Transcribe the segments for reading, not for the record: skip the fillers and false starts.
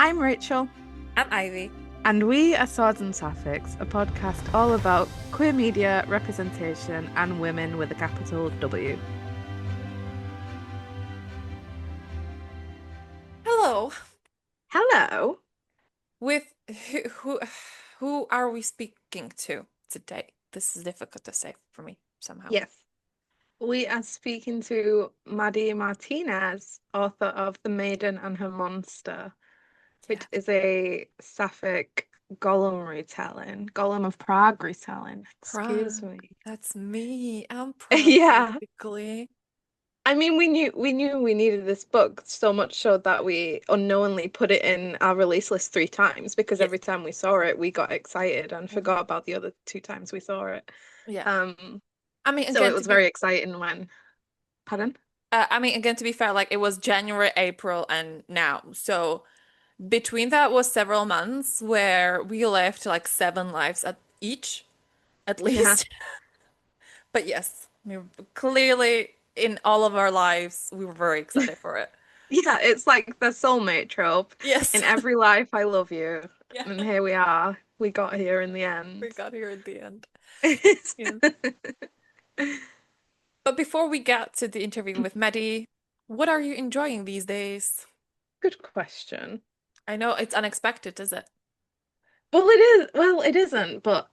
I'm Rachel, I'm Ivy. and we are Swords and Sapphics, a podcast all about queer media, representation, and women with a capital W. Hello. Hello. With who are we speaking to today? This is difficult to say for me somehow. Yes, we are speaking to Maddie Martinez, author of The Maiden and Her Monster, which Yeah. is a sapphic Golem of Prague retelling. Excuse Prague. me. That's me. I'm Prague, Yeah. basically. I mean, we knew we needed this book so much so that we unknowingly put it in our release list 3 times because Yes. every time we saw it, we got excited and Mhm. forgot about the other 2 times we saw it. Yeah. Um, I mean, so it again, was very exciting when, pardon? to be fair, like it was January, April, and now. So between that was several months where we lived like 7 lives at each, at Yeah. least. But yes, we clearly in all of our lives, we were very excited for it. Yeah, it's like the soulmate trope. In Yes. every life, I love you. Yeah. And here we are. We got here in the We end. got here at the end. Yeah. But before we get to the interview with Maddie, what are you enjoying these days? Good question. I know it's unexpected, is it? Well, it is. Well, it isn't, but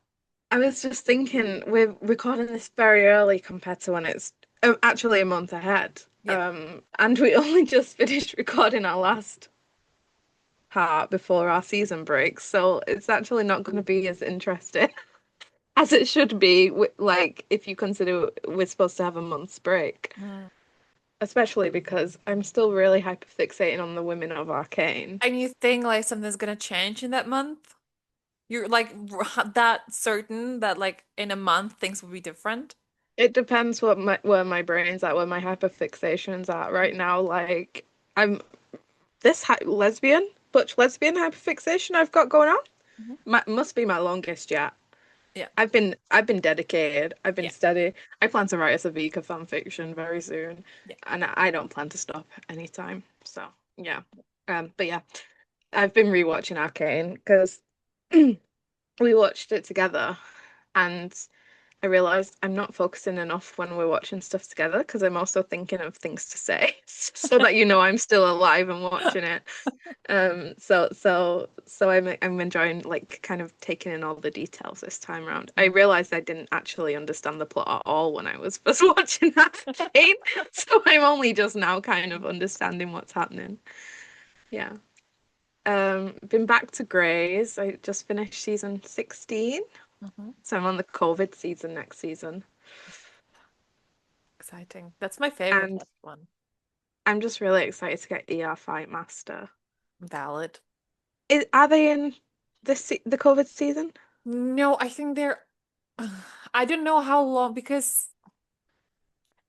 I was just thinking we're recording this very early compared to when it's actually a month ahead. Yeah. And we only just finished recording our last part before our season breaks, so it's actually not going to be as interesting as it should be. Like if you consider we're supposed to have a month's break, Mm. especially because I'm still really hyperfixating on the women of Arcane. And you think like something's gonna change in that month? You're like that certain that like in a month things will be different? It depends where my brain's at, where my hyperfixation's at right now. Like I'm this lesbian, butch lesbian hyperfixation I've got going on. Mhm. Must be my longest yet. Yeah. I've been dedicated. I've been Yeah. steady. I plan to write us a Vika fan fiction very soon, Yeah. and I don't plan to stop anytime. So yeah. But yeah, I've been rewatching Arcane because we watched it together, and I realized I'm not focusing enough when we're watching stuff together because I'm also thinking of things to say so that I'm still alive and watching it. So I'm enjoying like kind of taking in all the details this time around. I Mm. realized I didn't actually understand the plot at all when I was first watching that game, so I'm only just now kind of understanding what's happening. Yeah. Been back to Greys. I just finished season 16, Mhm. so I'm on the COVID season next season. Exciting. That's my favorite And one. I'm just really excited to get ER Fight Master. Valid. Are they in the COVID season? No, I think they're I don't know how long because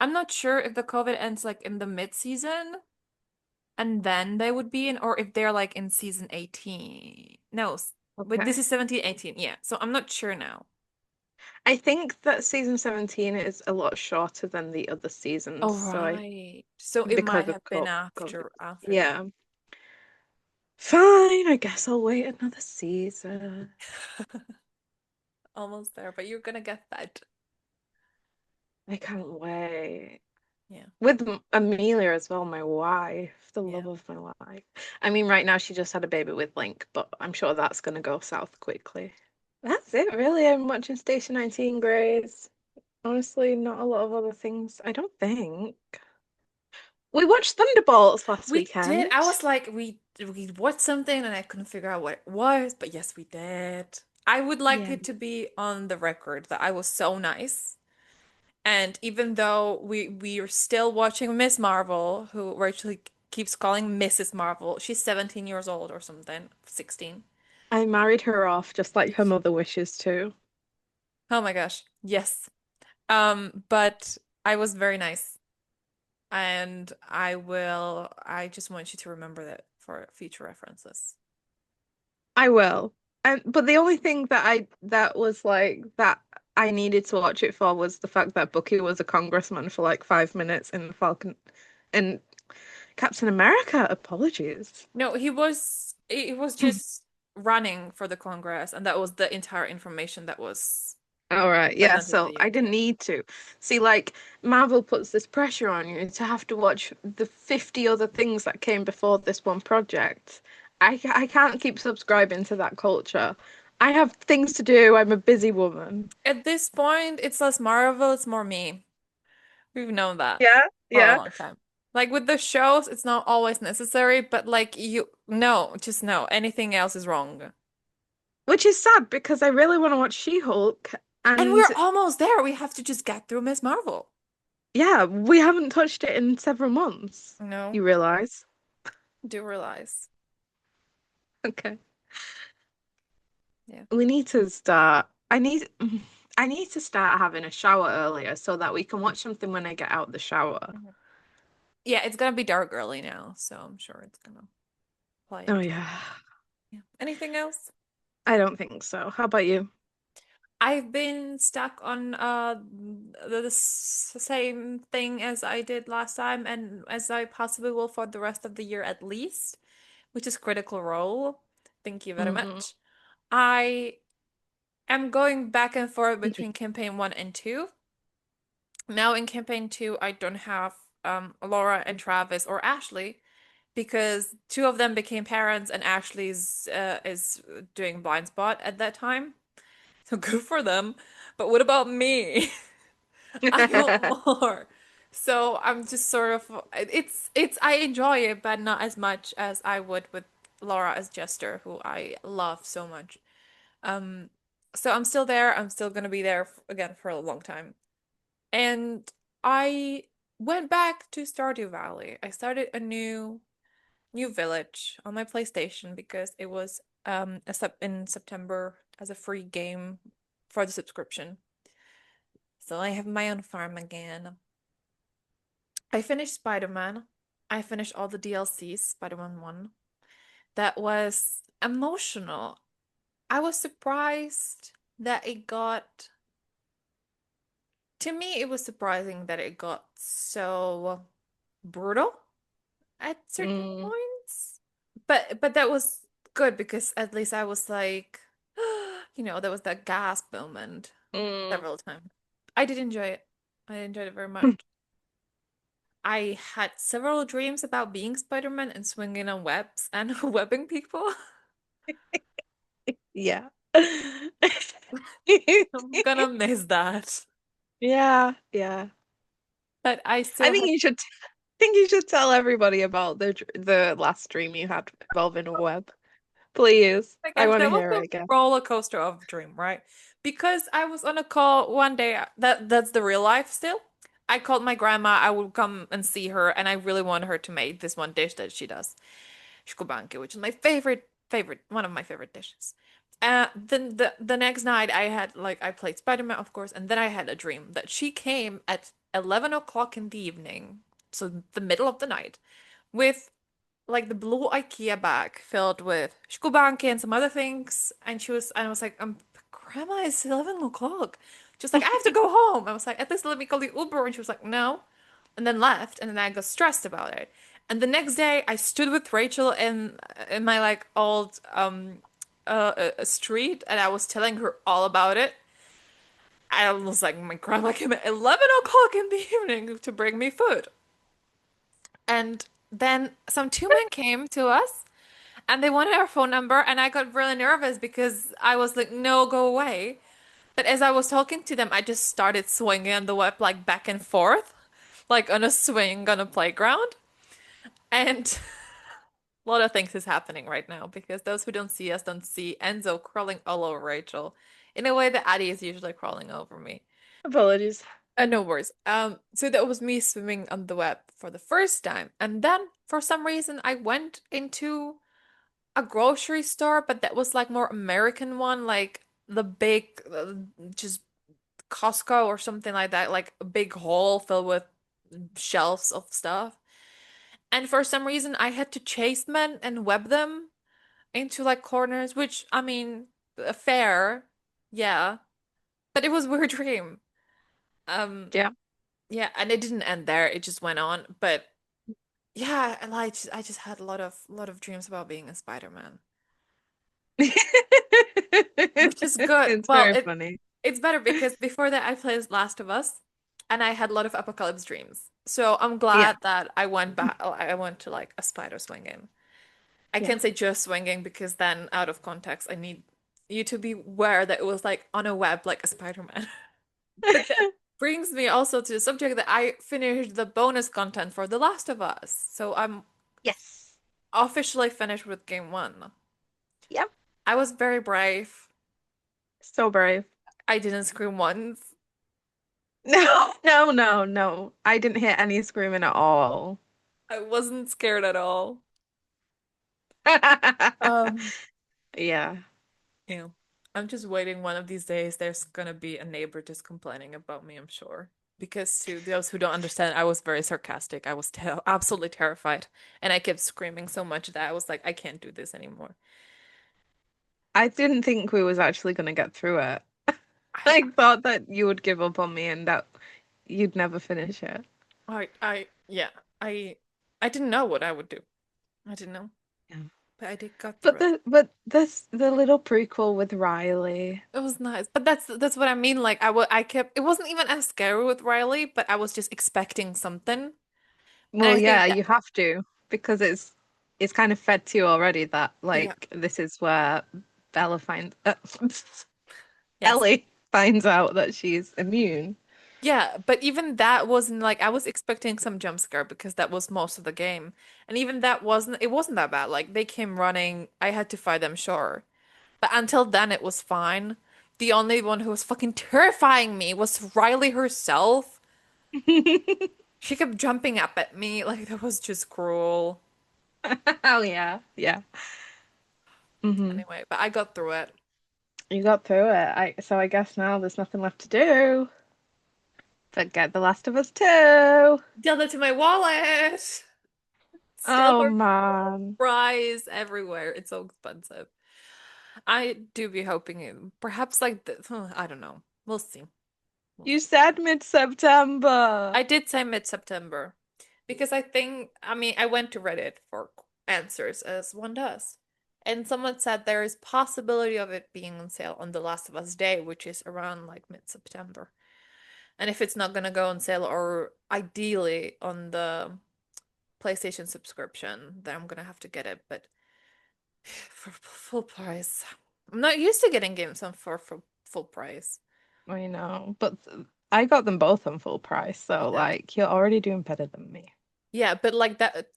I'm not sure if the COVID ends like in the mid-season and then they would be in, or if they're like in season 18. No, but this Okay. is 17, 18. Yeah. So I'm not sure now. I think that season 17 is a lot shorter than the other seasons, Oh, so I right. So it might because of have been COVID. after that. Yeah. Fine, I guess I'll wait another season. Almost there, but you're gonna get that. I can't wait. Yeah. With Amelia as well, my wife, the Yeah. love of my life. I mean, right now she just had a baby with Link, but I'm sure that's gonna go south quickly. That's it, really. I'm watching Station 19 Greys. Honestly, not a lot of other things. I don't think. We watched Thunderbolts last We did. weekend. I was like, we watched something and I couldn't figure out what it was, but yes, we did. I would like Yeah. it to be on the record that I was so nice. And even though we are still watching Miss Marvel, who Rachel keeps calling Mrs. Marvel, she's 17 years old or something, 16. I married her off just like her mother wishes to. Oh my gosh. Yes. But I was very nice. And I just want you to remember that for future references. I will. And but the only thing that was like that I needed to watch it for was the fact that Bucky was a congressman for like 5 minutes in Falcon and Captain America. Apologies. No, he was it was just running for the Congress, and that was the entire information that was All right, yeah, presented so to you. I didn't Yeah. need to. See, like, Marvel puts this pressure on you to have to watch the 50 other things that came before this one project. I can't keep subscribing to that culture. I have things to do. I'm a busy woman. At this point, it's less Marvel, it's more me. We've known that Yeah, for a yeah. long time. Like with the shows, it's not always necessary, but like you, no, just no. Anything else is wrong. Which is sad because I really want to watch She-Hulk, And and we're almost there. We have to just get through Miss Marvel. yeah, we haven't touched it in several months. No, You realize? do realize. Okay. Yeah. We need to start. I need to start having a shower earlier so that we can watch something when I get out of the shower. Mhm. Yeah, it's gonna be dark early now, so I'm sure it's gonna play Oh into it. yeah. Yeah. Anything else? I don't think so. How about you? I've been stuck on same thing as I did last time and as I possibly will for the rest of the year at least, which is Critical Role. Thank you very Mm. much. I am going back and forth between campaign 1 and 2. Now in campaign 2, I don't have Laura and Travis or Ashley because two of them became parents and Ashley's is doing blind spot at that time. So good for them. But what about me? I want more. So I'm just sort of it's I enjoy it, but not as much as I would with Laura as Jester, who I love so much. Um, so I'm still there. I'm still gonna be there again for a long time. And I went back to Stardew Valley. I started a new village on my PlayStation because it was in September as a free game for the subscription. So I have my own farm again. I finished Spider-Man. I finished all the DLCs, Spider-Man 1. That was emotional. I was surprised that it got, to me, it was surprising that it got so brutal at certain Mm, points. But that was good because at least I was like, there was that gasp moment mm. several times. I did enjoy it. I enjoyed it very much. I had several dreams about being Spider-Man and swinging on webs and webbing people. Yeah. I'm gonna miss that. Yeah, yeah. But I I still think had, you should think you should tell everybody about the last dream you had involving a web. Please. I I guess want to that was hear a it again. roller coaster of a dream, right? Because I was on a call one day, that's the real life still. I called my grandma, I would come and see her, and I really want her to make this one dish that she does. Shkubanki, which is my favorite, one of my favorite dishes. Then the next night I played Spider-Man, of course, and then I had a dream that she came at 11 o'clock in the evening, so the middle of the night, with like the blue IKEA bag filled with shkubanki and some other things, and I was like, Grandma, it's 11 o'clock. She was like, I have to go home. I was like, at least let me call the Uber, and she was like, no, and then left, and then I got stressed about it. And the next day, I stood with Rachel in my like old street, and I was telling her all about it. I was like, my grandma came at 11 o'clock in the evening to bring me food. And then some two men came to us and they wanted our phone number, and I got really nervous because I was like, no, go away. But as I was talking to them, I just started swinging on the web like back and forth, like on a swing on a playground. And a lot of things is happening right now because those who don't see us don't see Enzo crawling all over Rachel in a way that Addie is usually crawling over me. Apologies. No worries. So that was me swimming on the web for the first time. And then for some reason I went into a grocery store, but that was like more American one, like the big, just Costco or something like that, like a big hall filled with shelves of stuff. And for some reason I had to chase men and web them into like corners, which I mean, fair, yeah, but it was a weird dream. Um, Yeah. yeah, and it didn't end there. It just went on, but Yeah, and I just had a lot of dreams about being a Spider-Man, which is good. It's Well, very funny. it's better because before that I played Last of Us, and I had a lot of apocalypse dreams. So I'm Yeah, glad that I went back. I went to like a spider swinging. I yeah. can't say just swinging because then out of context, I need you to be aware that it was like on a web like a Spider-Man. But that brings me also to the subject that I finished the bonus content for The Last of Us. So I'm Yes. officially finished with game one. Yep. I was very brave. So brave. I didn't scream once. No, no, no, no. I didn't hear any screaming at all. I wasn't scared at all. Um, Yeah. yeah. I'm just waiting one of these days there's gonna be a neighbor just complaining about me, I'm sure. Because to those who don't understand, I was very sarcastic. I was te absolutely terrified. And I kept screaming so much that I was like, I can't do this anymore. I didn't think we was actually gonna get through it. I I thought that you would give up on me and that you'd never finish it. yeah, I I didn't know what I would do. I didn't know, Yeah. but I did got through But it. the little prequel with Riley. It was nice, but that's what I mean. Like I kept. It wasn't even as scary with Riley, but I was just expecting something, and Well, I yeah, think that you have to because it's kind of fed to you already that yeah, like this is where Bella finds yes, Ellie finds out that she's immune. yeah. But even that wasn't like I was expecting some jump scare because that was most of the game, and even that wasn't. It wasn't that bad. Like they came running, I had to fight them, sure, but until then it was fine. The only one who was fucking terrifying me was Riley herself. She kept jumping up at me. Like that was just cruel. Oh yeah, yeah. Hmm. Anyway, but I got through it. You got through it. I guess now there's nothing left to do but get The Last of Us 2. Dealt it to my wallet. Still Oh for man. price everywhere. It's so expensive. I do be hoping perhaps like the, I don't know. We'll see. We'll You see. said mid-September. I did say mid-September because I think, I mean, I went to Reddit for answers as one does. And someone said there is possibility of it being on sale on The Last of Us Day, which is around like mid-September. And if it's not gonna go on sale or ideally on the PlayStation subscription, then I'm gonna have to get it. But for full price, I'm not used to getting games on for full price. I know, but I got them both on full price, You so did. like you're already doing better than me. Yeah, but like that,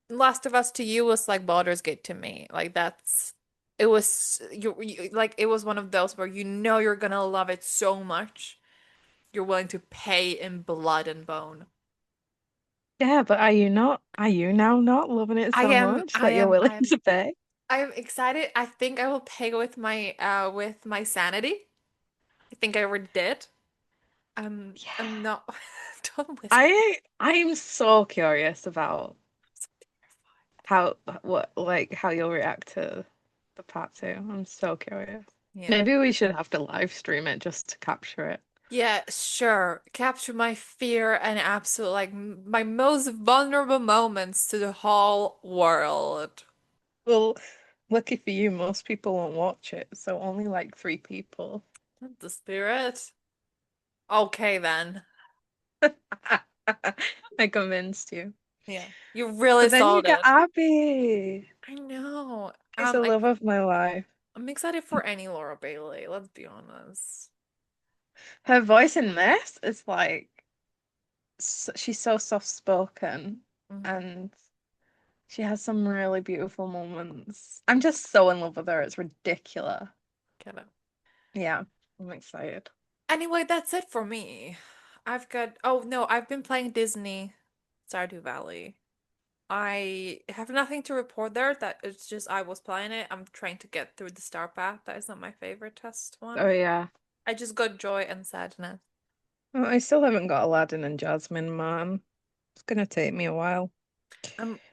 Last of Us to you was like Baldur's Gate to me. Like that's it was like it was one of those where you know you're gonna love it so much you're willing to pay in blood and bone. Yeah, but are you not? Are you now not loving it I so am, much I that you're am, willing I am, to pay? I am excited. I think I will pay with my sanity. I think I already did. I'm Yeah. not. Don't whisper. I'm so curious about I'm so terrified. how what like how you'll react to the part two. I'm so curious. Yeah. Maybe we should have to live stream it just to capture it. Yeah, sure. Capture my fear and absolute like my most vulnerable moments to the whole world. Well, lucky for you, most people won't watch it, so only like 3 people. The spirit. Okay then. I convinced you. Yeah. You really But then you sold get it. Abby. I know. She's the love of my life. I'm excited for any Laura Bailey, let's be honest. Her voice in this is like she's so soft spoken Hmm. and she has some really beautiful moments. I'm just so in love with her. It's ridiculous. Get it. Yeah, I'm excited. Anyway, that's it for me. Oh no, I've been playing Disney Stardew Valley. I have nothing to report there. That it's just I was playing it. I'm trying to get through the star path. That is not my favorite test Oh one. yeah. I just got joy and sadness. Oh, I still haven't got Aladdin and Jasmine, man. It's gonna take me a while.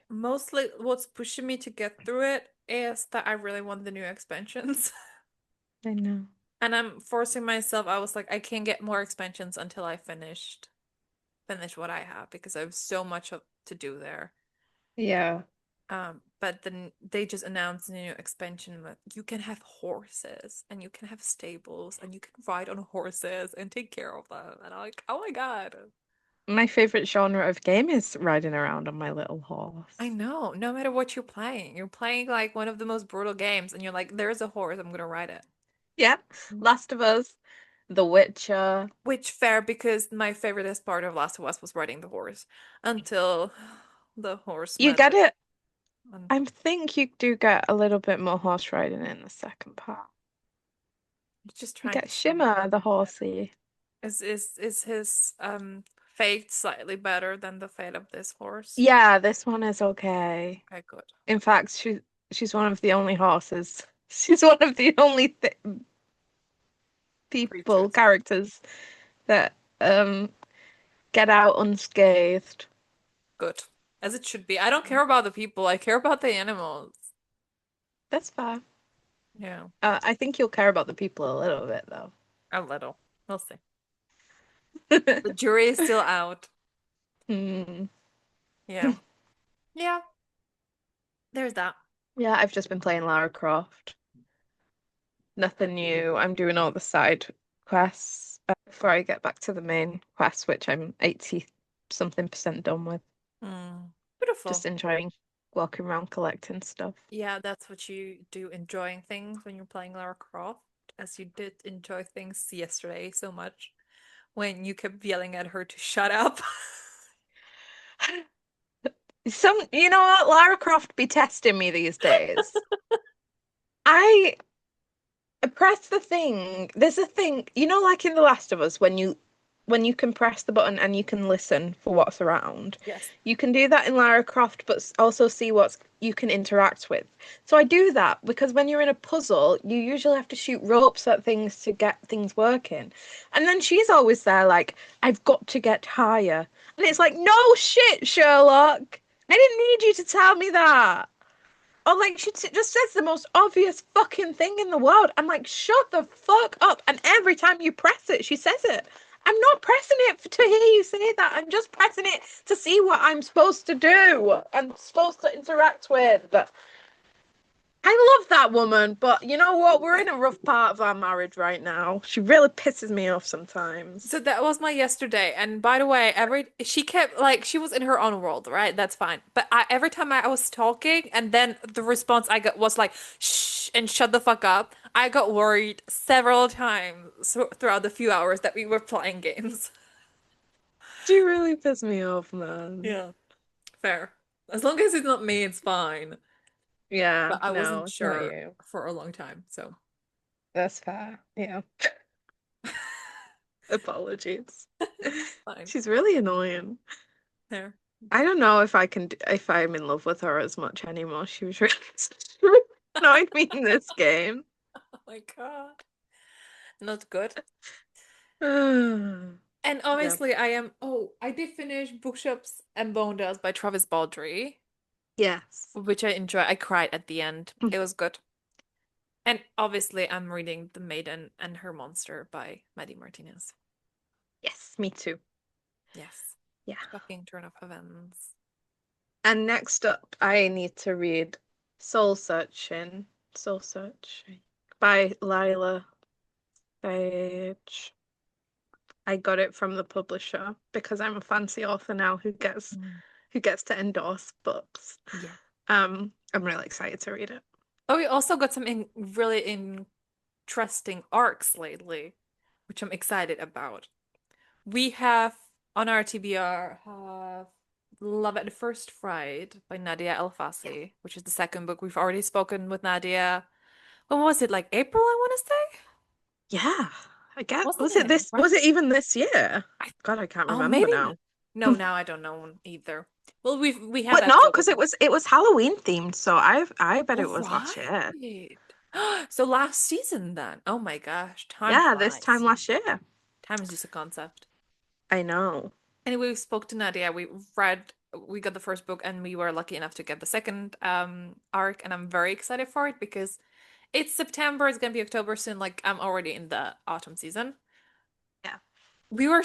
Mostly what's pushing me to get through it is that I really want the new expansions. I know. And I'm forcing myself. I was like, I can't get more expansions until I finish what I have because I have so much to do there. Yeah. But then they just announced a new expansion that you can have horses and you can have stables and you can ride on horses and take care of them. And I'm like, oh my God. My favorite genre of game is riding around on my little I horse. know. No matter what you're playing like one of the most brutal games, and you're like, there's a horse, I'm gonna ride it. Yeah. Last of Us, The Witcher. Which fair because my favoriteest part of Last of Us was riding the horse until the horse You met get it. and I think you do get a little bit more horse riding in the second part. just You trying get to see Shimmer, the horsey. is his fate slightly better than the fate of this horse? Yeah, this one is okay. Okay, good. In fact, she's one of the only horses. She's one of the only th people, Creatures. characters that get out unscathed. Good. As it should be. I don't care about the people, I care about the animals. That's fair. Yeah, I think you'll care about the people a little bit though. a little. We'll see. The jury is still out. Hmm. Yeah. Yeah, there's that. Yeah, I've just been playing Lara Croft. Nothing new. I'm doing all the side quests before I get back to the main quest, which I'm 80 something percent done with. Mm. Beautiful. Just enjoying walking around collecting stuff. Yeah, that's what you do, enjoying things when you're playing Lara Croft, as you did enjoy things yesterday so much when you kept yelling at her to shut up. You know what? Lara Croft be testing me these days. I press the thing. There's a thing, like in The Last of Us, when you can press the button and you can listen for what's around. Yes. You can do that in Lara Croft, but also see what you can interact with. So I do that because when you're in a puzzle, you usually have to shoot ropes at things to get things working. And then she's always there, like, I've got to get higher. And it's like, no shit, Sherlock. I didn't need you to tell me that. Or like just says the most obvious fucking thing in the world. I'm like, shut the fuck up. And every time you press it, she says it. I'm not pressing it to hear you say that. I'm just pressing it to see what I'm supposed to do. I'm supposed to interact with. I love that woman, but you know what? We're in a rough part of our marriage right now. She really pisses me off sometimes. So that was my yesterday. And by the way, every she kept like she was in her own world, right? That's fine. But every time I was talking and then the response I got was like shh and shut the fuck up. I got worried several times throughout the few hours that we were playing games. She really pissed me off, man. Yeah. Fair. As long as it's not me, it's fine. Yeah, But I no, wasn't it's not sure you. for a long time, so That's fair. Yeah. Apologies. fine. She's really annoying. There. I don't know if I'm in love with her as much anymore. She was really, she really annoyed me in this game. Oh my God. Not good. Yeah. And obviously I did finish Bookshops and Bone Dolls by Travis Baldree, Yes. which I enjoy. I cried at the end. It was good. And obviously I'm reading The Maiden and Her Monster by Maddie Martinez. Yes, me too. Yes. Yeah. Shocking turn of events. And next up, I need to read Soul Searching by Lila Page. I got it from the publisher because I'm a fancy author now Mm. who gets to endorse books. Yeah. I'm really excited to read it. Oh, we also got some really interesting arcs lately, which I'm excited about. We have on our TBR have Love at the First Fright by Nadia Yeah. Elfasi, which is the second book. We've already spoken with Nadia. When was it? Like April, I want to say? Yeah. I get Wasn't it? was Right? it even this year? I God, I can't oh remember maybe now. no, now I don't know either. Well, we have But that no, filled because with. it was Halloween themed, so I bet Oh, it was last year. right. So last season then. Oh my gosh, time Yeah, this time flies. last year. Time is just a concept. I know. Anyway, we spoke to Nadia. We got the first book and we were lucky enough to get the second arc, and I'm very excited for it because it's September, it's gonna be October soon. Like I'm already in the autumn season. Yeah. We were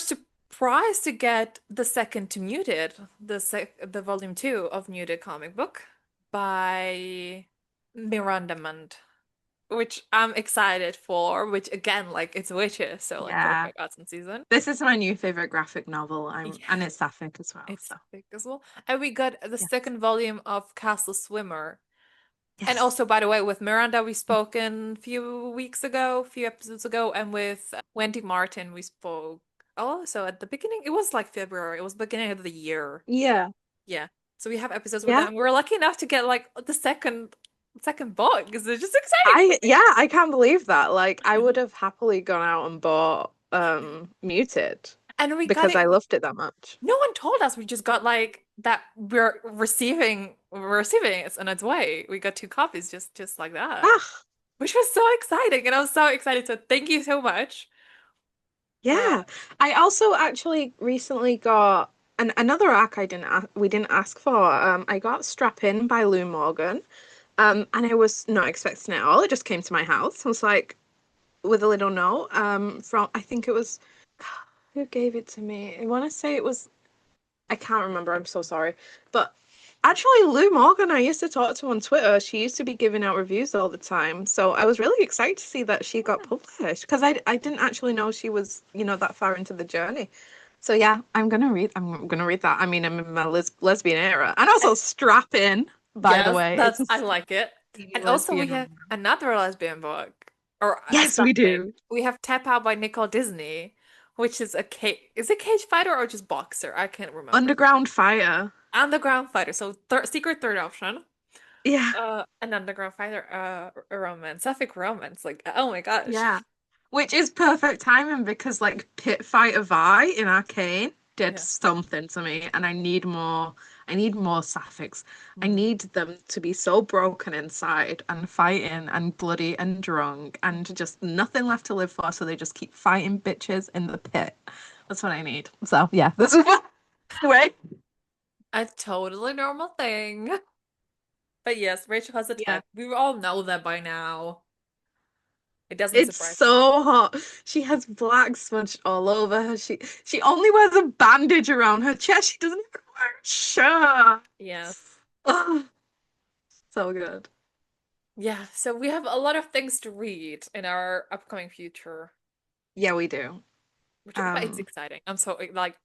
surprised to get the second to Muted, the volume two of Muted comic book by Miranda Munt, which I'm excited for, which again, like it's witches, so like Yeah. perfect autumn season. This is my new favorite graphic novel. Yeah, And it's sapphic as well. it's So sapphic as well. And we got the yes. second volume of Castle Swimmer. And Yes. also, by the way, with Miranda, we spoken a few weeks ago, a few episodes ago, and with Wendy Martin, we spoke. Oh, so at the beginning, it was like February. It was beginning of the year. Yeah. Yeah. So we have episodes with Yeah. them. We're lucky enough to get like the second book because it's just exciting for me. I can't believe that. Like I would have happily gone out and bought Muted And we got because it. I loved it that much. No one told us. We just got like that we're receiving it on its way. We got two copies just like that, Ah, which was so exciting. And I was so excited. So thank you so much. Uh, yeah. I also actually recently got another arc we didn't ask for. I got Strap In by Lou Morgan. And I was not expecting it at all. It just came to my house. I was like, with a little note, from I think it was who gave it to me? I want to say it was I can't remember. I'm so sorry. But actually, Lou Morgan, I used to talk to on Twitter. She used to be giving out reviews all the time. So I was really excited to see that she got published because I didn't actually know she was, that far into the journey. So yeah, I'm gonna read that. I mean, I'm in my lesbian era. And also Strap In, by the yes, way. It's that's a I like it. steamy And also we lesbian have novel. another lesbian book or Yes, we something. do. We have Tap Out by Nicole Disney, which is a cage is it cage fighter or just boxer? I can't remember. Underground Fire. Underground fighter. So secret third option. Yeah. An underground fighter, a romance, sapphic romance. Like, oh my gosh. Yeah. Which is perfect timing because like Pit Fighter Vi in Arcane did Yeah. something to me and I need more sapphics. I Mm. need them to be so broken inside and fighting and bloody and drunk and just nothing left to live for, so they just keep fighting bitches in the pit. That's what I need. So yeah, this is what anyway. A totally normal thing. But yes, Rachel has a Yeah. type. We all know that by now. It doesn't It's surprise me. so hot. She has black smudged all over her. She only wears a bandage around her chest. She doesn't even wear a shirt. Yes. Oh, so good. Yeah, so we have a lot of things to read in our upcoming future, Yeah, we do. but it's exciting. I'm so like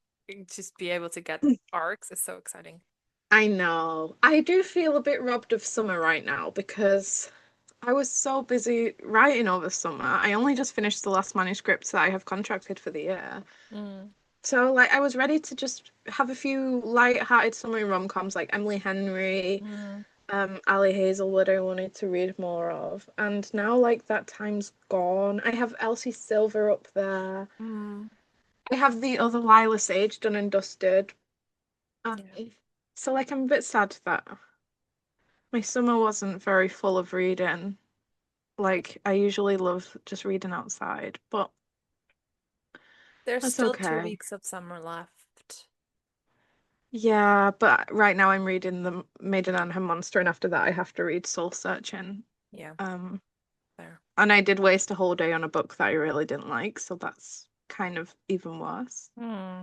just be able to get arcs is so exciting. I know. I do feel a bit robbed of summer right now because I was so busy writing over summer. I only just finished the last manuscripts that I have contracted for the year. Mm, So like I was ready to just have a few light-hearted summer rom-coms like Emily Henry, mm, Ali Hazelwood I wanted to read more of. And now like that time's gone. I have Elsie Silver up there. mm. I have the other Lila Sage done and dusted. Um, Yeah. so like I'm a bit sad that my summer wasn't very full of reading. Like I usually love just reading outside, but There's that's still two okay. weeks of summer left. Yeah, but right now I'm reading the Maiden and Her Monster, and after that I have to read Soul Searching. Yeah, Um, there. and I did waste a whole day on a book that I really didn't like, so that's kind of even worse. Hmm.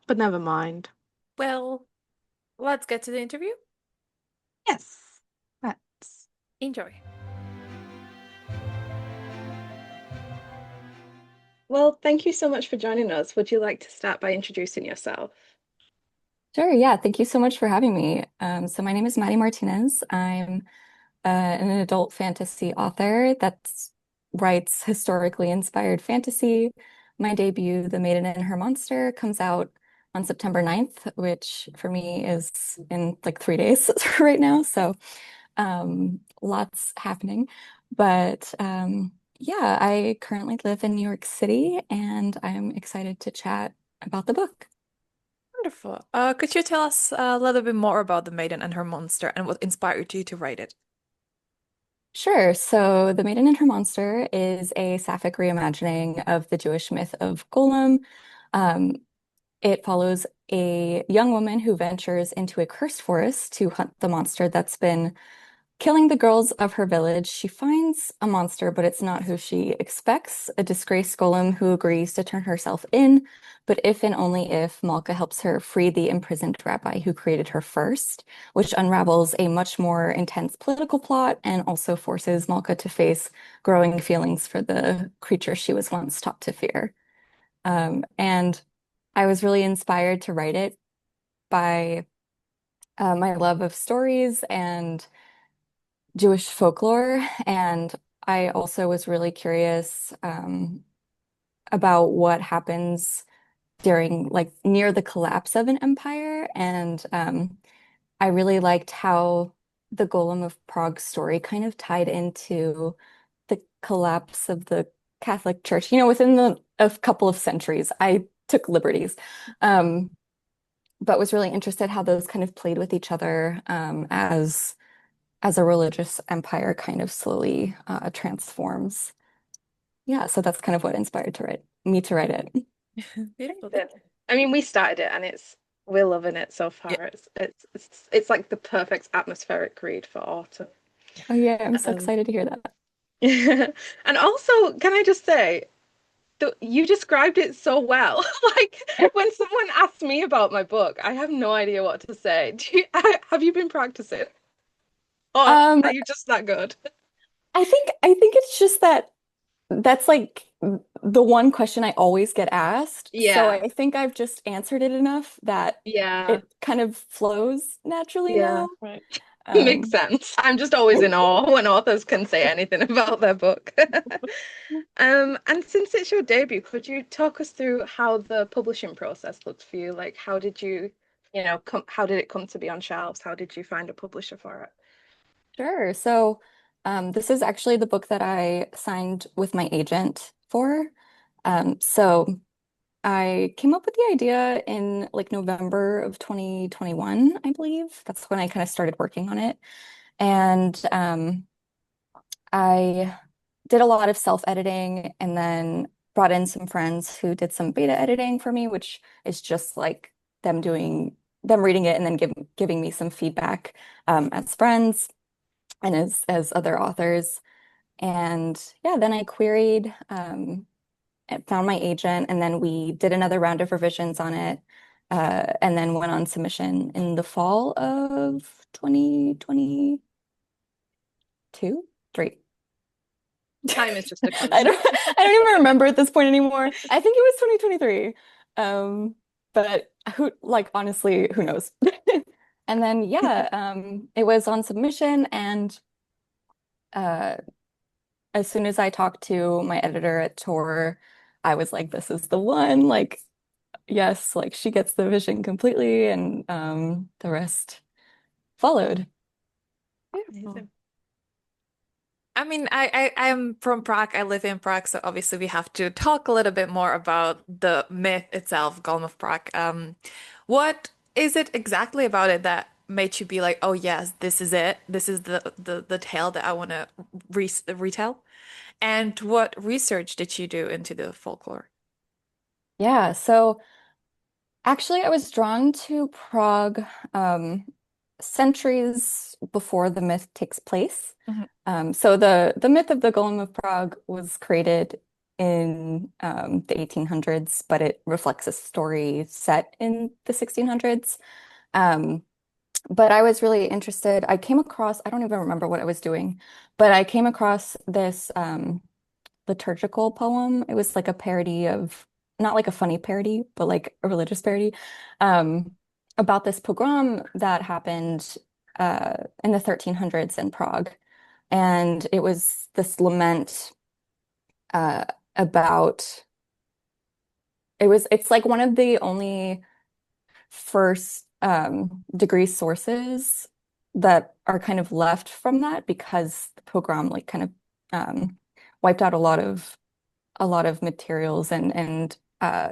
But never mind. Well, let's get to the interview. Yes. Let's. Enjoy. Well, thank you so much for joining us. Would you like to start by introducing yourself? Sure, yeah. Thank you so much for having me. So my name is Maddie Martinez. I'm an adult fantasy author that writes historically inspired fantasy. My debut, The Maiden and Her Monster, comes out on September 9th, which for me is in like 3 days right now. So lots happening. But yeah, I currently live in New York City and I'm excited to chat about the book. Wonderful. Could you tell us a little bit more about The Maiden and Her Monster and what inspired you to write it? Sure. So, The Maiden and Her Monster is a sapphic reimagining of the Jewish myth of Golem. Um, it follows a young woman who ventures into a cursed forest to hunt the monster that's been killing the girls of her village, she finds a monster, but it's not who she expects, a disgraced golem who agrees to turn herself in, but if and only if Malka helps her free the imprisoned rabbi who created her first, which unravels a much more intense political plot and also forces Malka to face growing feelings for the creature she was once taught to fear. And I was really inspired to write it by my love of stories and Jewish folklore. And I also was really curious about what happens during, like, near the collapse of an empire. And I really liked how the Golem of Prague story kind of tied into the collapse of the Catholic Church, within a couple of centuries. I took liberties. Um, but was really interested how those kind of played with each other as a religious empire kind of slowly transforms. Yeah, so that's kind of what inspired me to write it. Beautiful. I mean, we started it and we're loving it so far. Yeah. It's like the perfect atmospheric read for autumn. Oh yeah, I'm so Um, excited to hear that. and also, can I just say, you described it so well. Like when someone asks me about my book, I have no idea what to say. Have you been practicing? Or Um, are you just that good? I think it's just that that's like the one question I always get asked. So Yeah, I think I've just answered it enough that yeah, it kind of flows naturally yeah. now. Right. Makes Um, sense. I'm just always in awe when authors can say anything about their book. And since it's your debut, could you talk us through how the publishing process looked for you? Like, how did how did it come to be on shelves? How did you find a publisher for it? Sure. So, this is actually the book that I signed with my agent for. So I came up with the idea in like November of 2021, I believe. That's when I kind of started working on it. And I did a lot of self-editing and then brought in some friends who did some beta editing for me, which is just like them reading it and then giving me some feedback as friends and as other authors. And yeah, then I queried and found my agent, and then we did another round of revisions on it, and then went on submission in the fall of 2022, 3. Time is just a I constant. don't I don't even remember at this point anymore. I think it was 2023. But honestly, who knows? And then yeah, it was on submission and uh as soon as I talked to my editor at Tor, I was like, this is the one. Like, yes, like she gets the vision completely, and the rest followed. Beautiful. I mean, I'm from Prague. I live in Prague, so obviously we have to talk a little bit more about the myth itself, Golem of Prague. What is it exactly about it that made you be like, oh yes, this is it. This is the tale that I want to retell? And what research did you do into the folklore? Yeah, so actually I was drawn to Prague centuries before the myth takes place. Mhm. So the myth of the Golem of Prague was created in the 1800s, but it reflects a story set in the 1600s. Um, but I was really interested. I came across, I don't even remember what I was doing, but I came across this liturgical poem. It was like a parody of, not like a funny parody, but like a religious parody, um, about this pogrom that happened in the 1300s in Prague. And it was this lament uh, about, it's like one of the only first degree sources that are kind of left from that because the pogrom like kind of wiped out a lot of materials and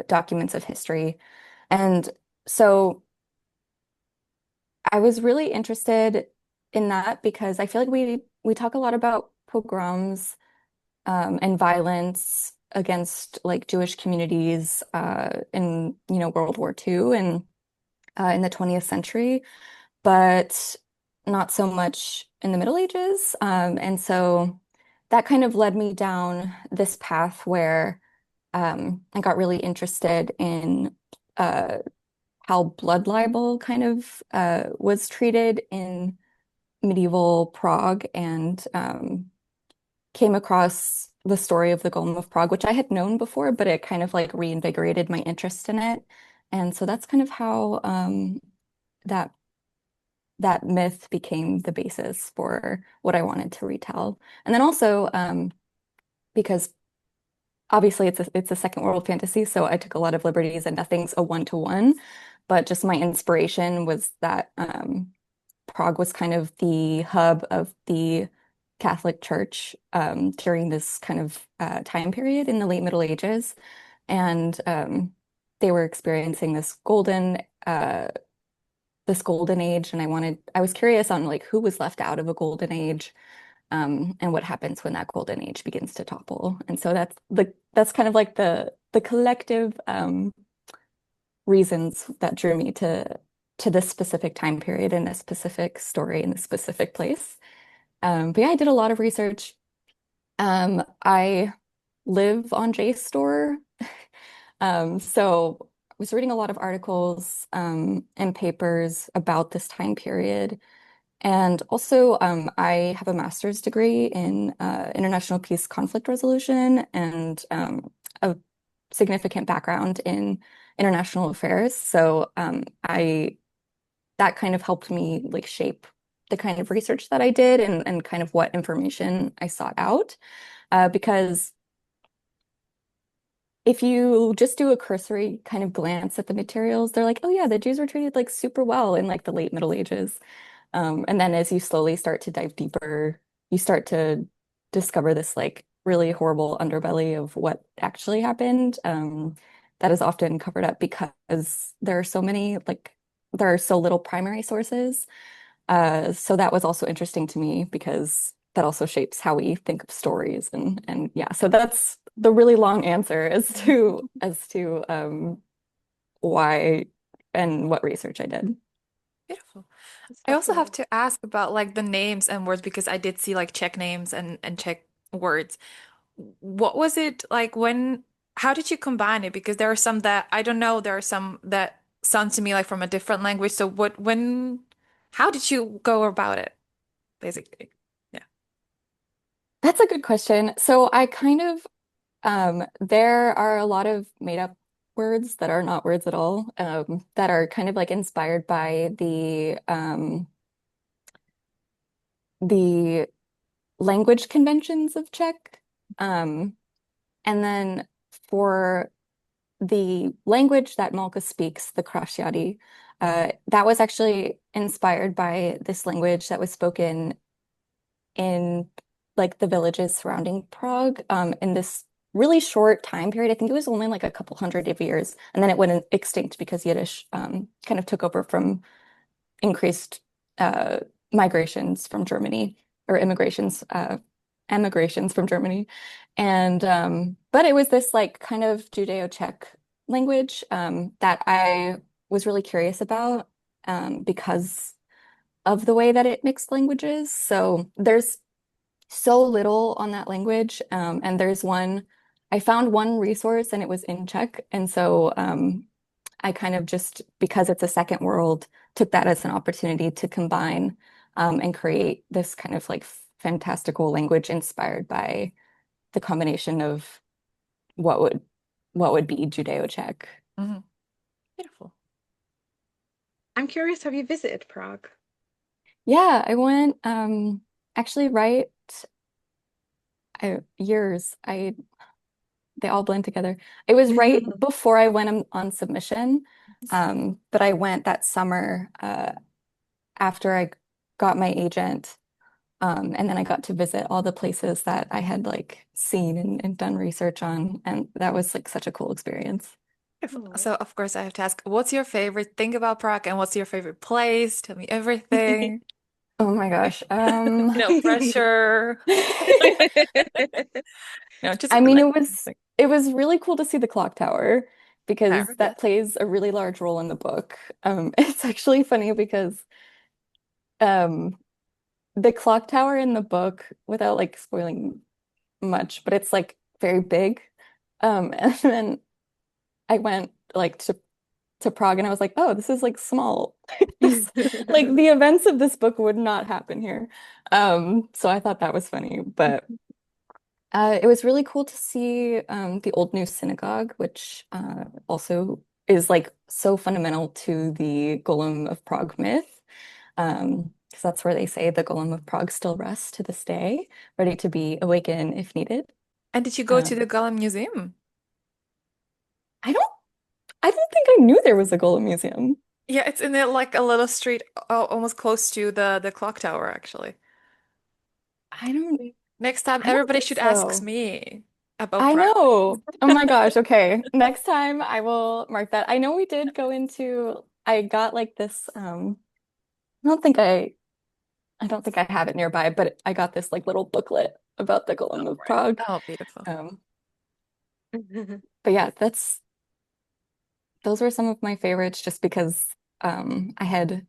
documents of history. And so I was really interested in that because I feel like we talk a lot about pogroms and violence against like Jewish communities in World War II and in the 20th century, but not so much in the Middle Ages. And so that kind of led me down this path where I got really interested in how blood libel kind of was treated in medieval Prague, and came across the story of the Golem of Prague, which I had known before, but it kind of like reinvigorated my interest in it. And so that's kind of how that that myth became the basis for what I wanted to retell. And then also because obviously it's a second world fantasy, so I took a lot of liberties and nothing's a one-to-one, but just my inspiration was that Prague was kind of the hub of the Catholic Church during this kind of time period in the late Middle Ages. And they were experiencing this golden age, and I was curious on like who was left out of a golden age, and what happens when that golden age begins to topple. And so that's kind of like the collective reasons that drew me to this specific time period and this specific story in this specific place. But yeah, I did a lot of research. I live on JSTOR, so I was reading a lot of articles and papers about this time period. And also, I have a master's degree in international peace conflict resolution, and a significant background in international affairs. So I that kind of helped me like shape the kind of research that I did, and kind of what information I sought out. Because if you just do a cursory kind of glance at the materials, they're like, oh yeah, the Jews were treated like super well in like the late Middle Ages. And then as you slowly start to dive deeper, you start to discover this like really horrible underbelly of what actually happened. That is often covered up because there are so little primary sources. So that was also interesting to me because that also shapes how we think of stories, and yeah, so that's the really long answer as to why and what research I did. Beautiful. It's I also have fascinating. to ask about like the names and words because I did see like Czech names and Czech words. What was it like when, how did you combine it? Because there are some that I don't know, there are some that sound to me like from a different language. So how did you go about it, basically? Yeah. That's a good question. So I kind of there are a lot of made up words that are not words at all, that are kind of like inspired by the language conventions of Czech. Um, and then for the language that Malka speaks, the Krasjadi, that was actually inspired by this language that was spoken in like the villages surrounding Prague, in this really short time period. I think it was only like a couple hundred of years, and then it went extinct because Yiddish kind of took over from increased uh, migrations from Germany, or emigrations from Germany. And but it was this like kind of Judeo-Czech language that I was really curious about, because of the way that it mixed languages. So there's so little on that language. And I found one resource and it was in Czech. And so I kind of just, because it's a second world, took that as an opportunity to combine and create this kind of like fantastical language inspired by the combination of what would what would be Judeo-Czech. Hmm. Beautiful. I'm curious, have you visited Prague? Yeah, I went actually years. I They all blend together. It was right before I went on submission, but I went that summer after I got my agent, and then I got to visit all the places that I had like seen and done research on, and that was like such a cool experience. Beautiful. Oh. So of course I have to ask, what's your favorite thing about Prague and what's your favorite place? Tell me everything. Oh my gosh. No pressure. No, just I mean, like it was really cool to see the clock tower because fair, yes. that plays a really large role in the book. It's actually funny because um the clock tower in the book, without like spoiling much, but it's like very big. And then I went like to Prague and I was like, oh, this is like small. This like the events of this book would not happen here. So I thought that was funny, but it was really cool to see the Old New Synagogue, which also is like so fundamental to the Golem of Prague myth. Because that's where they say the Golem of Prague still rests to this day, ready to be awakened if needed. And did you go to Um, the Golem Museum? I don't I don't think I knew there was a Golem museum. Yeah, it's in there like a little street, almost close to the clock tower, actually. I don't Next time, I don't everybody think should ask so. me about I Prague. know. Oh my gosh. Okay. Next time I will mark that. I know we did go into, I got like this, I don't think I don't think I have it nearby, but I got this like little booklet about the Golem of Prague. Oh, beautiful. Um, but yeah, those were some of my favorites just because I had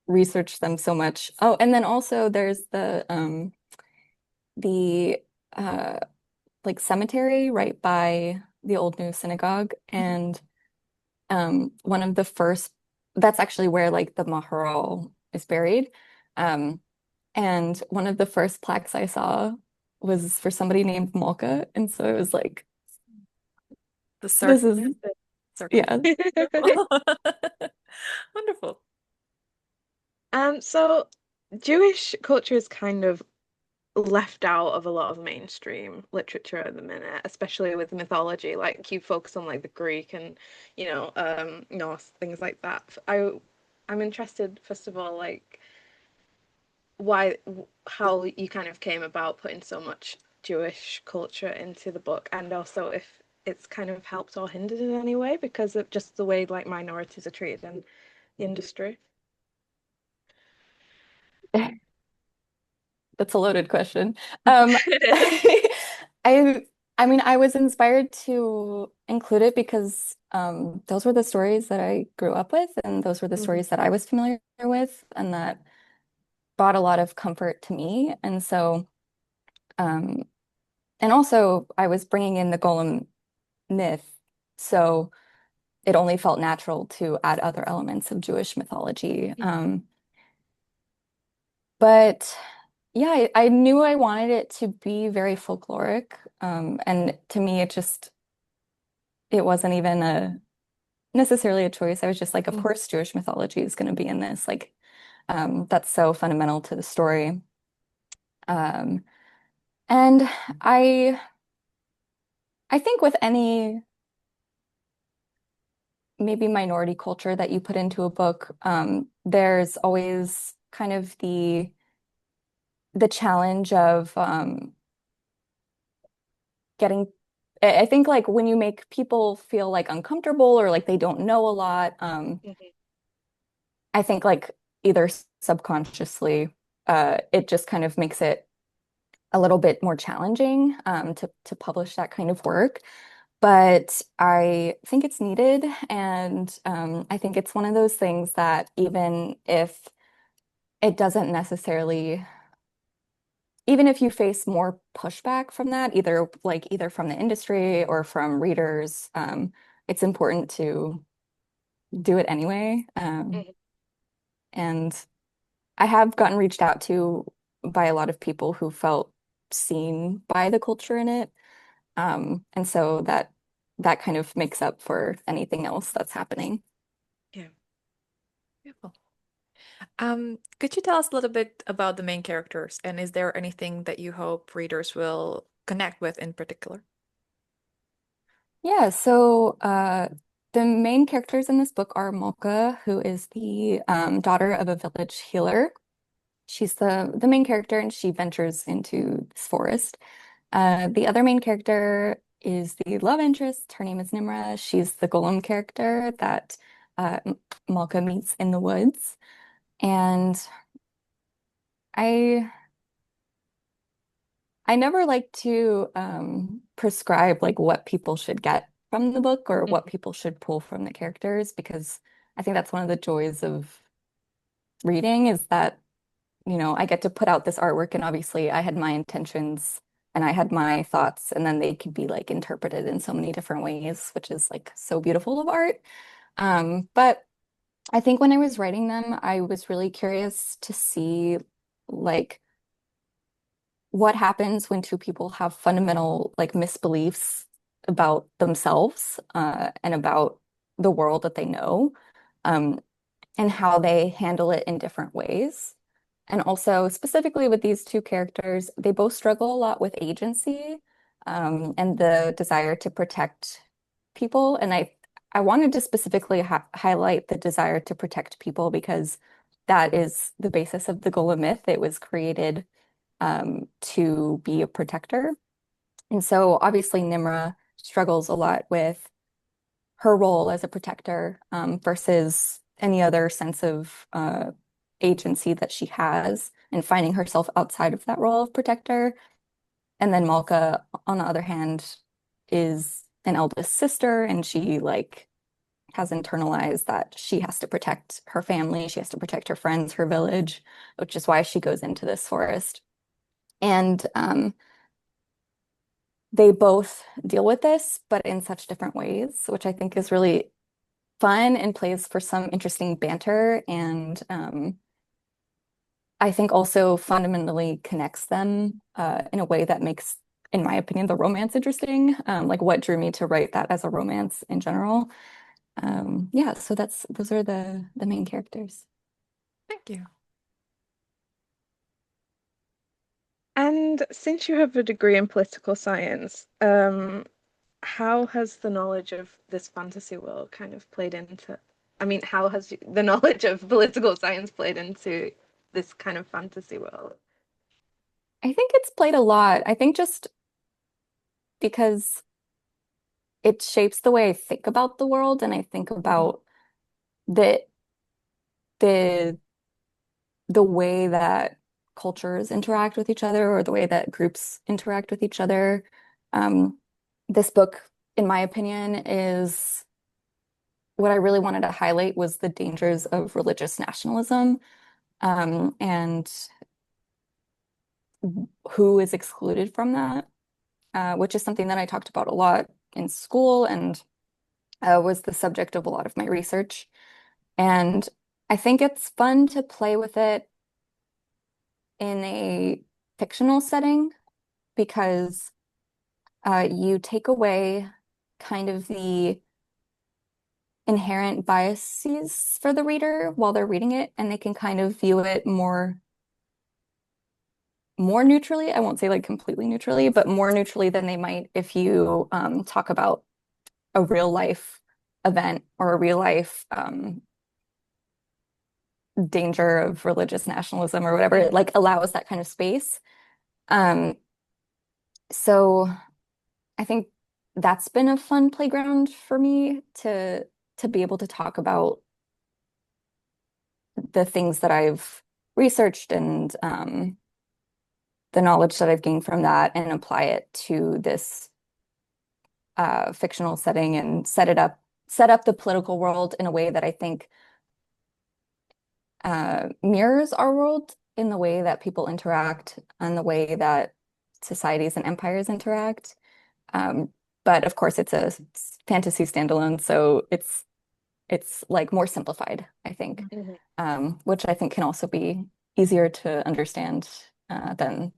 researched them so much. Oh, and then also there's the uh like cemetery right by the old new synagogue, and one of the first, that's actually where like the Maharal is buried. Um and one of the first plaques I saw was for somebody named Malka, and so it was like The this circle. is Circle. yeah. Wonderful. So Jewish culture is kind of left out of a lot of mainstream literature at the minute, especially with mythology. Like you focus on like the Greek and Norse things like that. I'm interested, first of all, like why how you kind of came about putting so much Jewish culture into the book, and also if it's kind of helped or hindered in any way because of just the way like minorities are treated in the industry. That's a loaded question. It is. I I mean, I was inspired to include it because those were the stories that I grew up with, and those were the Mhm. stories that I was familiar with, and that brought a lot of comfort to me. And so, um, and also I was bringing in the golem myth, so it only felt natural to add other elements of Jewish mythology. But yeah, I knew I wanted it to be very folkloric. And to me, it wasn't even necessarily a choice. I was just like, of Mhm. course, Jewish mythology is going to be in this. Like, that's so fundamental to the story. Um, and I, I think with any maybe minority culture that you put into a book, there's always kind of the challenge of getting. I think like when you make people feel like uncomfortable or like they don't know a lot, Mhm. I think like either subconsciously, it just kind of makes it a little bit more challenging to publish that kind of work. But I think it's needed, and I think it's one of those things that even if it doesn't necessarily, even if you face more pushback from that, either from the industry or from readers, it's important to do it anyway. Mhm. And I have gotten reached out to by a lot of people who felt seen by the culture in it. And so that kind of makes up for anything else that's happening. Yeah. Beautiful. Could you tell us a little bit about the main characters, and is there anything that you hope readers will connect with in particular? Yeah, so the main characters in this book are Molka, who is the daughter of a village healer. She's the main character, and she ventures into this forest. The other main character is the love interest. Her name is Nimra. She's the golem character that Malka meets in the woods. And I I never like to prescribe like what people should get from the book or what Mhm. people should pull from the characters, because I think that's one of the joys of reading is that I get to put out this artwork, and obviously I had my intentions and I had my thoughts, and then they could be like interpreted in so many different ways, which is like so beautiful of art. But I think when I was writing them, I was really curious to see like what happens when two people have fundamental like misbeliefs about themselves and about the world that they know, um, and how they handle it in different ways. And also, specifically with these two characters, they both struggle a lot with agency, and the desire to protect people. And I wanted to specifically highlight the desire to protect people because that is the basis of the Golem myth. It was created to be a protector. And so obviously Nimra struggles a lot with her role as a protector, versus any other sense of agency that she has, and finding herself outside of that role of protector. And then Malka, on the other hand, is an eldest sister, and she like has internalized that she has to protect her family, she has to protect her friends, her village, which is why she goes into this forest. And they both deal with this, but in such different ways, which I think is really fun and plays for some interesting banter. And I think also fundamentally connects them in a way that makes, in my opinion, the romance interesting. Like what drew me to write that as a romance in general. Yeah, so those are the main characters. Thank you. And since you have a degree in political science, how has the knowledge of this fantasy world kind of played into, I mean, how has the knowledge of political science played into this kind of fantasy world? I think it's played a lot. I think just because it shapes the way I think about the world, and I think about the the the way that cultures interact with each other, or the way that groups interact with each other. Um, this book, in my opinion, is what I really wanted to highlight was the dangers of religious nationalism, and who is excluded from that, which is something that I talked about a lot in school, and was the subject of a lot of my research. And I think it's fun to play with it in a fictional setting because you take away kind of the inherent biases for the reader while they're reading it, and they can kind of view it more neutrally. I won't say like completely neutrally, but more neutrally than they might if you talk about a real life event or a real life danger of religious nationalism or whatever. It like allows that kind of space. Um, so I think that's been a fun playground for me to be able to talk about the things that I've researched, and the knowledge that I've gained from that, and apply it to this fictional setting, and set up the political world in a way that I think mirrors our world in the way that people interact and the way that societies and empires interact. Um, but of course, it's fantasy standalone, so it's like more simplified, I think, Mhm. which I think can also be easier to understand than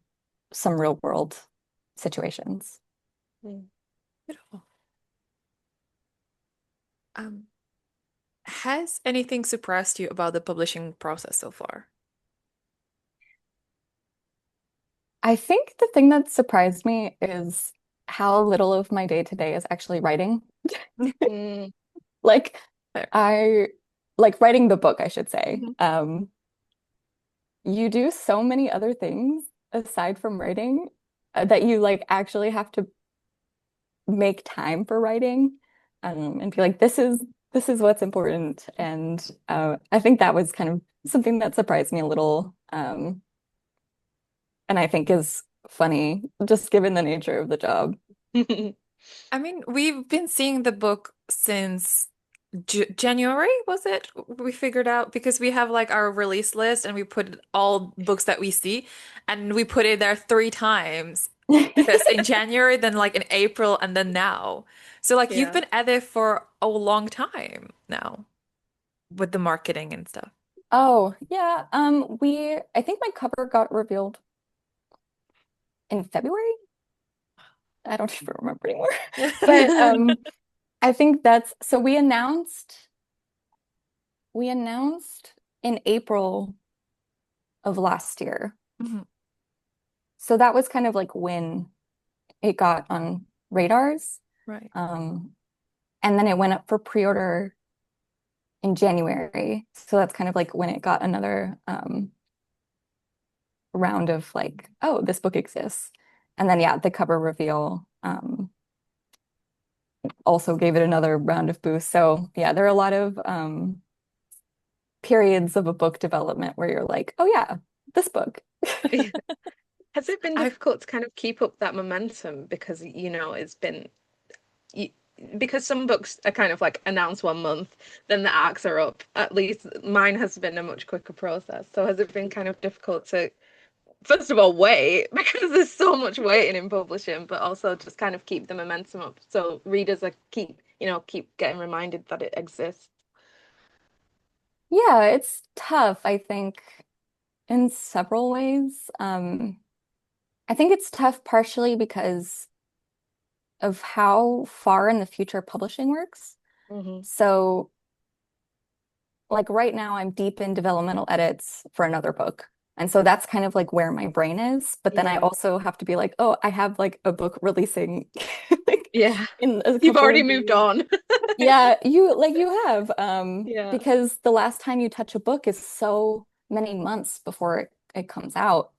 some real world situations. Mm. Beautiful. Um, has anything surprised you about the publishing process so far? I think the thing that surprised me is how little of my day to day is actually writing. Mm. Like Fair. I like writing the book, I should say. Mhm. You do so many other things aside from writing that you like actually have to make time for writing, and be like, this is what's important. And I think that was kind of something that surprised me a little, and I think is funny just given the nature of the job. I mean, we've been seeing the book since J January, was it? We figured out because we have like our release list and we put all books that we see and we put it there 3 times. First in January, then like in April, and then now. So like you've Yeah. been at it for a long time now with the marketing and stuff. Oh, yeah. I think my cover got revealed in February. I don't even remember anymore. But I think that's so we announced in April of last year. Mhm. So that was kind of like when it got on radars. Right. Um, and then it went up for pre-order in January. So that's kind of like when it got another round of like, oh, this book exists. And then yeah, the cover reveal also gave it another round of boost. So yeah, there are a lot of periods of a book development where you're like, oh yeah, this book. Has it been I've difficult to kind of keep up that momentum because it's been y- because some books are kind of like announced 1 month, then the arcs are up. At least mine has been a much quicker process. So has it been kind of difficult to, first of all, wait because there's so much waiting in publishing, but also just kind of keep the momentum up so readers are keep getting reminded that it exists. Yeah, it's tough, I think, in several ways. I think it's tough partially because of how far in the future publishing works. Hmm. So, like right now, I'm deep in developmental edits for another book. And so that's kind of like where my brain is. But then I Yeah. also have to be like, oh, I have like a book releasing like Yeah. in a You've couple already of moved days. on. Yeah, you have Yeah. because the last time you touch a book is so many months before it comes out.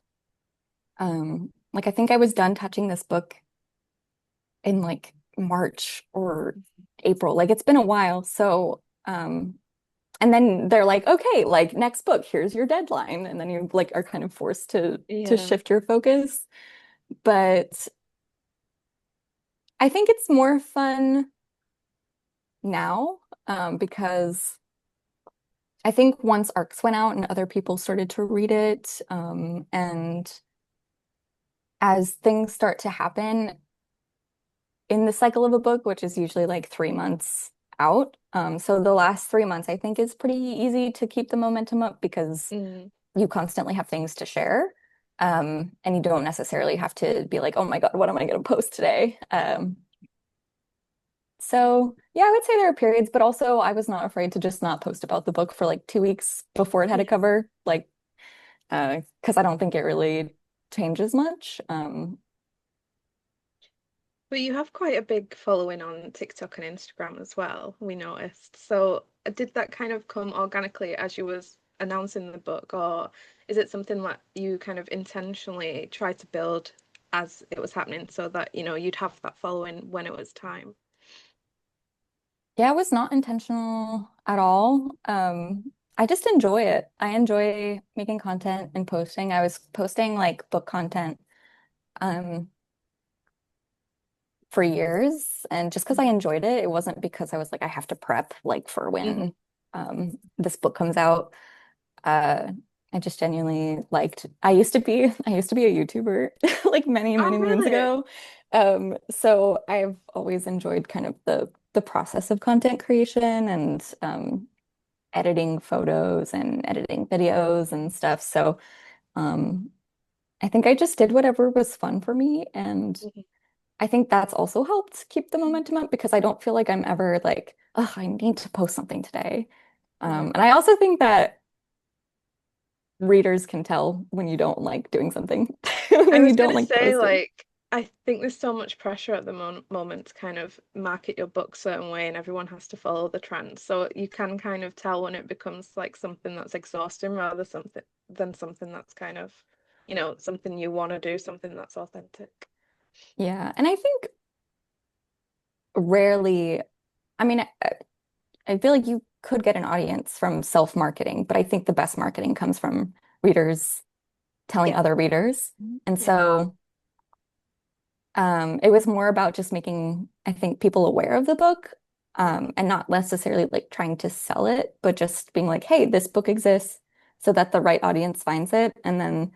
Like I think I was done touching this book in like March or April. Like it's been a while. So, and then they're like, okay, like next book, here's your deadline. And then you like are kind of forced to Yeah. shift your focus. But I think it's more fun now, because I think once arcs went out and other people started to read it, and as things start to happen in the cycle of a book, which is usually like 3 months out. So the last 3 months, I think, is pretty easy to keep the momentum up because Mm. you constantly have things to share. And you don't necessarily have to be like, oh my God, what am I going to post today? So yeah, I would say there are periods, but also I was not afraid to just not post about the book for like 2 weeks before it had a Yeah. cover, like, because I don't think it really changes much. But you have quite a big following on TikTok and Instagram as well, we noticed. So did that kind of come organically as you was announcing the book, or is it something that you kind of intentionally tried to build as it was happening so that, you'd have that following when it was time? Yeah, it was not intentional at all. I just enjoy it. I enjoy making content and posting. I was posting like book content um for years, and just because I enjoyed it, it wasn't because I was like I have to prep like for Mm-hmm. when this book comes out. Uh I just genuinely liked I used to be a YouTuber like many, Oh, many moons really? ago. So I've always enjoyed kind of the process of content creation and editing photos and editing videos and stuff. So um, I think I just did whatever was fun for me. And I think that's also helped keep the momentum up because I don't feel like I'm ever like, oh, I need to post something today. Yeah. And I also think that readers can tell when you don't like doing something, I when you was don't gonna like say, posting. like, I think there's so much pressure at the moment to kind of market your book certain way, and everyone has to follow the trends. So you can kind of tell when it becomes like something that's exhausting rather something than something that's kind of, something you want to do, something that's authentic. Yeah. And I think rarely, I mean, I feel like you could get an audience from self-marketing, but I think the best marketing comes from readers telling Yeah. other readers. And Yeah. so it was more about just making, I think, people aware of the book. and not necessarily like trying to sell it, but just being like, hey, this book exists so that the right audience finds it. And then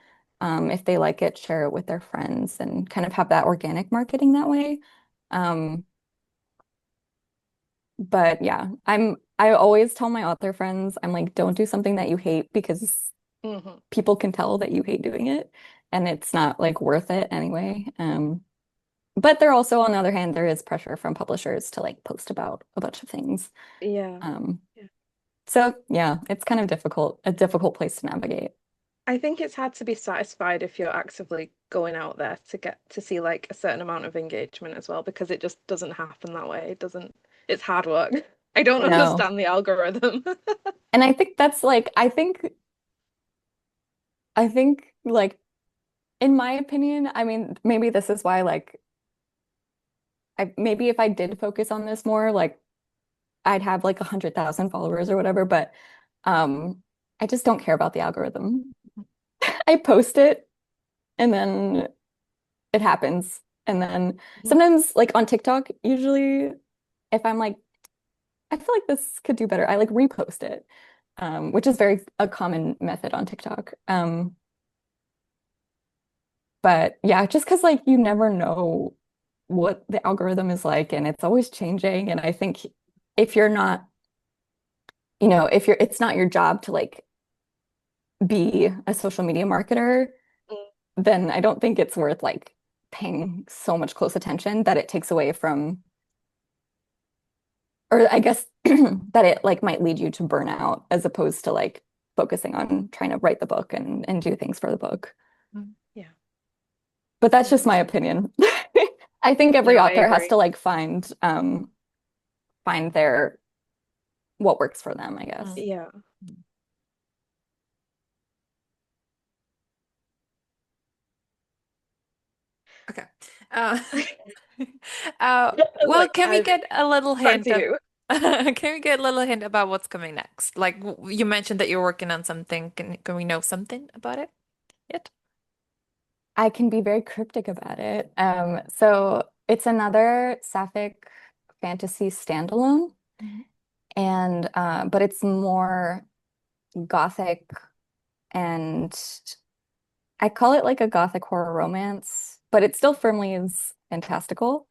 if they like it, share it with their friends and kind of have that organic marketing that way. Um, but yeah, I always tell my author friends, I'm like, don't do something that you hate because Hmm. people can tell that you hate doing it and it's not like worth it anyway. But there also, on the other hand, there is pressure from publishers to like post about a bunch of things. Yeah. Um, Yeah. so yeah, it's kind of a difficult place to navigate. I think it's hard to be satisfied if you're actively going out there to get to see like a certain amount of engagement as well, because it just doesn't happen that way. It doesn't, it's hard work. I don't No. understand the algorithm. And I think that's like I think like in my opinion, I mean, maybe this is why like I maybe if I did focus on this more, like I'd have like 100,000 followers or whatever, but I just don't care about the algorithm. I post it and then it happens. And then sometimes like on TikTok, usually if I'm like, I feel like this could do better, I like repost it, which is very a common method on TikTok. But yeah, just because like you never know what the algorithm is like and it's always changing. And I think if you're not, if it's not your job to like be a social media marketer, then I don't think it's worth like paying so much close attention that it takes away from, or I guess that it like might lead you to burnout as opposed to like focusing on trying to write the book and do things for the book. Yeah. But that's just my 100%. opinion. I think every No, I author has agree. to like find their what works for them, I guess. Yeah. Okay. Uh, well, Like can we I get a little back hint to of you. can we get a little hint about what's coming next? Like you mentioned that you're working on something. Can we know something about it yet? I can be very cryptic about it. So it's another sapphic fantasy standalone, Mhm. and but it's more gothic, and I call it like a gothic horror romance, but it still firmly is fantastical.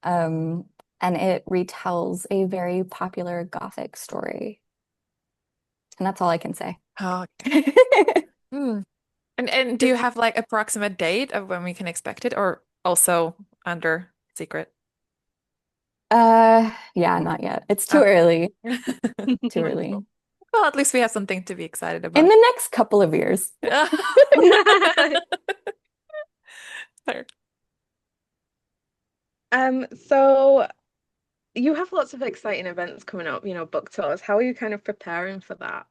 Um, and it retells a very popular gothic story, and that's all I can say. Oh, hmm. And do you It's have like approximate date of when we can expect it, or also under secret? Yeah, not yet. It's too Okay. early. Too Wonderful. early. Well, at least we have something to be excited In about. the next couple of years. Fair. so you have lots of exciting events coming up, book tours. How are you kind of preparing for that?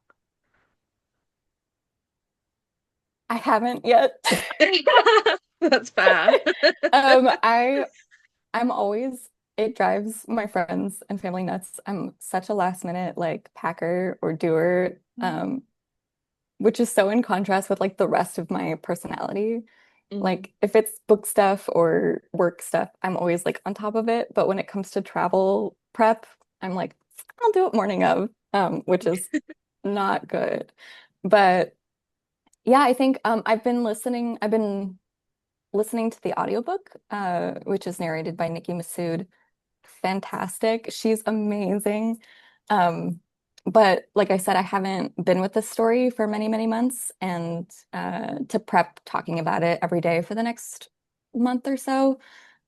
I haven't yet. That's fair. I I'm always it drives my friends and family nuts. I'm such a last minute like packer or doer, which is so in contrast with like the rest of my personality. Mhm. Like if it's book stuff or work stuff, I'm always like on top of it. But when it comes to travel prep, I'm like, I'll do it morning of, which is not good. But yeah, I think I've been listening to the audiobook, which is narrated by Nikki Masood. Fantastic. She's amazing. Um, but like I said, I haven't been with this story for many, many months, and to prep talking about it every day for the next month or so,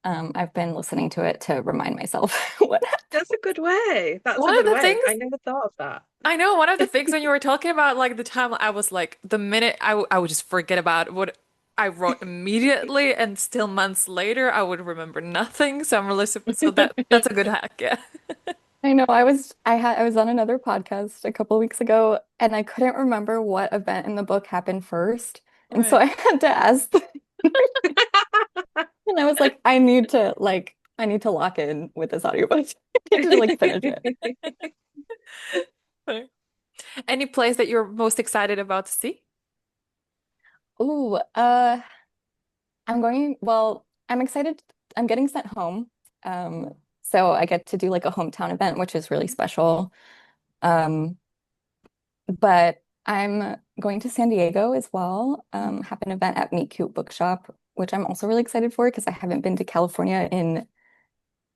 I've been listening to it to remind myself what happened. That's a good way. That's a One of good the way. things I never thought of that. I know, one of the things when you were talking about like the time, I was like, the minute I would just forget about what I wrote immediately, and still months later, I would remember nothing. So I'm really so that's a good hack, yeah. I know I was on another podcast a couple weeks ago and I couldn't remember what event in the book happened first. And so Right. I had to ask and I was like, I need to lock in with this audiobook. I need to like finish it. Any place that you're most excited about to see? Ooh, I'm excited. I'm getting sent home. So I get to do like a hometown event, which is really special. Um, but I'm going to San Diego as well, have an event at Meet Cute Bookshop, which I'm also really excited for because I haven't been to California in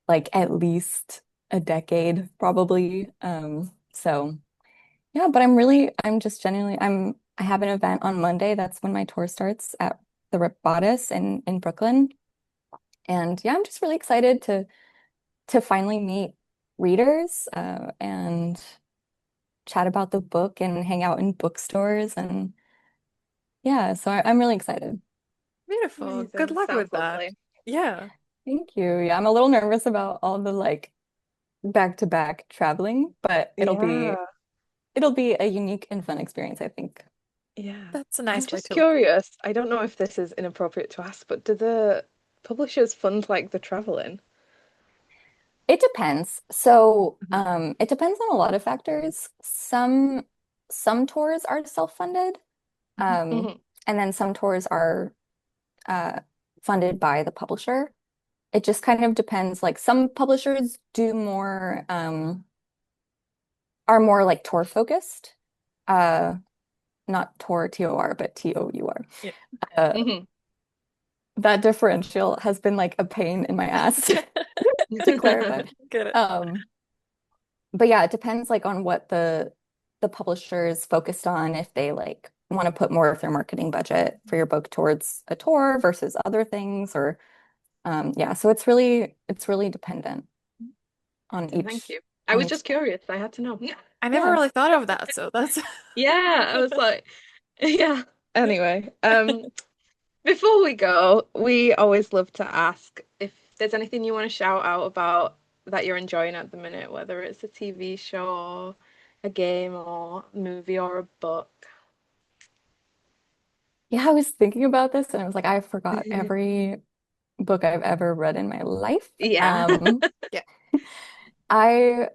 like at least a decade, probably. So yeah, but I'm just genuinely, I have an event on Monday. That's when my tour starts at the Rip Bodice in Brooklyn. And yeah, I'm just really excited to finally meet readers, and chat about the book and hang out in bookstores. And yeah, so I'm really excited. Beautiful. Good Amazing. luck with Sounds that. lovely. Yeah. Thank you. Yeah, I'm a little nervous about all the like back-to-back traveling, but Yeah. it'll be a unique and fun experience, I think. Yeah. That's a I'm nice way just to look at it. curious. I don't know if this is inappropriate to ask, but do the publishers fund like the traveling? It depends. So, Mhm. it depends on a lot of factors. Some tours are self-funded, um, Mhm. and then some tours are uh, funded by the publisher. It just kind of depends. Like some publishers do more, are more like tour focused. Uh, not tour T-O-R, but T-O-U-R. Yeah. Mhm. That differential has been like a pain in my ass to clarify. Get it. Um, but yeah, it depends like on what the publisher is focused on, if they like want to put more of their marketing budget for your book towards a tour versus other things, or yeah, so it's really dependent on Thank each you. I on was each just curious. I had to know. I never yeah. really thought of that, so that's Yeah, I was like, yeah. Anyway, before we go, we always love to ask if there's anything you want to shout out about that you're enjoying at the minute, whether it's a TV show, a game, or movie, or a book. Yeah, I was thinking about this and I was like, I forgot every book I've ever read in my life. Yeah. yeah. I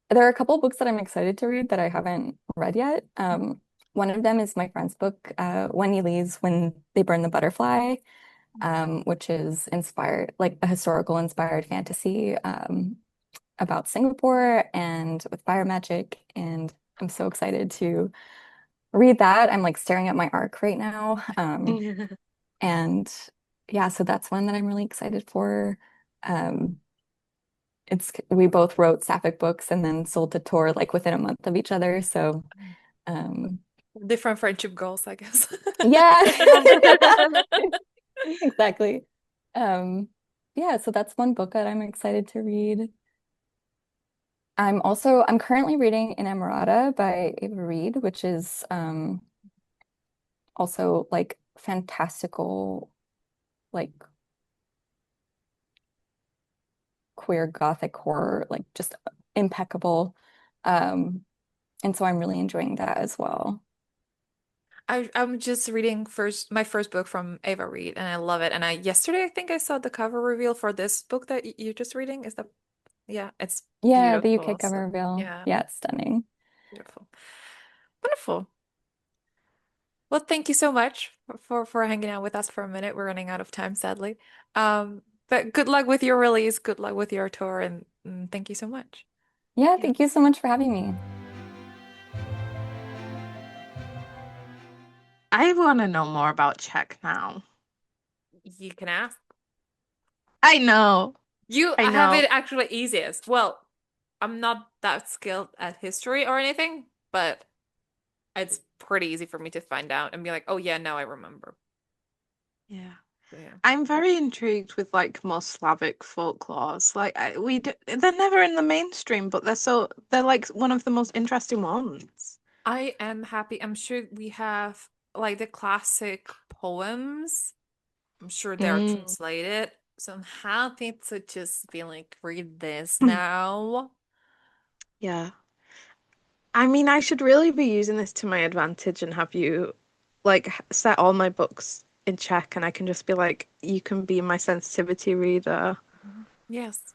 There are a couple of books that I'm excited to read that I haven't read yet. One of them is my friend's book, Wendy Lee's When They Burn the Butterfly, which is inspired, like a historical inspired fantasy, about Singapore and with fire magic. And I'm so excited to read that. I'm like staring at my arc right now. And yeah, so that's one that I'm really excited for. Um, we both wrote sapphic books and then sold to tour like within a month of each other. So um Different friendship goals, I guess. yeah. Yeah. Exactly. Yeah, so that's one book that I'm excited to read. I'm currently reading Inamorata by Ava Reed, which is also like fantastical, like queer gothic horror, like just impeccable. Um, and so I'm really enjoying that as well. I'm just reading my first book from Ava Reed, and I love it. And I yesterday I think I saw the cover reveal for this book that you're just reading. Is that yeah, it's Yeah, the UK beautiful. cover So reveal. yeah, Yeah, it's stunning. beautiful. Wonderful. Well, thank you so much for hanging out with us for a minute. We're running out of time, sadly. But good luck with your release. Good luck with your tour, and thank you so much. Yeah, Yeah. thank you so much for having me. I want to know more about Czech now. You can ask. I know. I I have know. it actually easiest. Well, I'm not that skilled at history or anything, but it's pretty easy for me to find out and be like, oh yeah, now I remember. Yeah. So, yeah. I'm very intrigued with like more Slavic folklores. Like they're never in the mainstream, but they're like one of the most interesting ones. I am happy. I'm sure we have like the classic poems. I'm sure they're Mm, translated. So I'm happy to just be like, read this Hmm. now. Yeah. I mean, I should really be using this to my advantage and have you like set all my books in Czech, and I can just be like, you can be my sensitivity reader. Yes,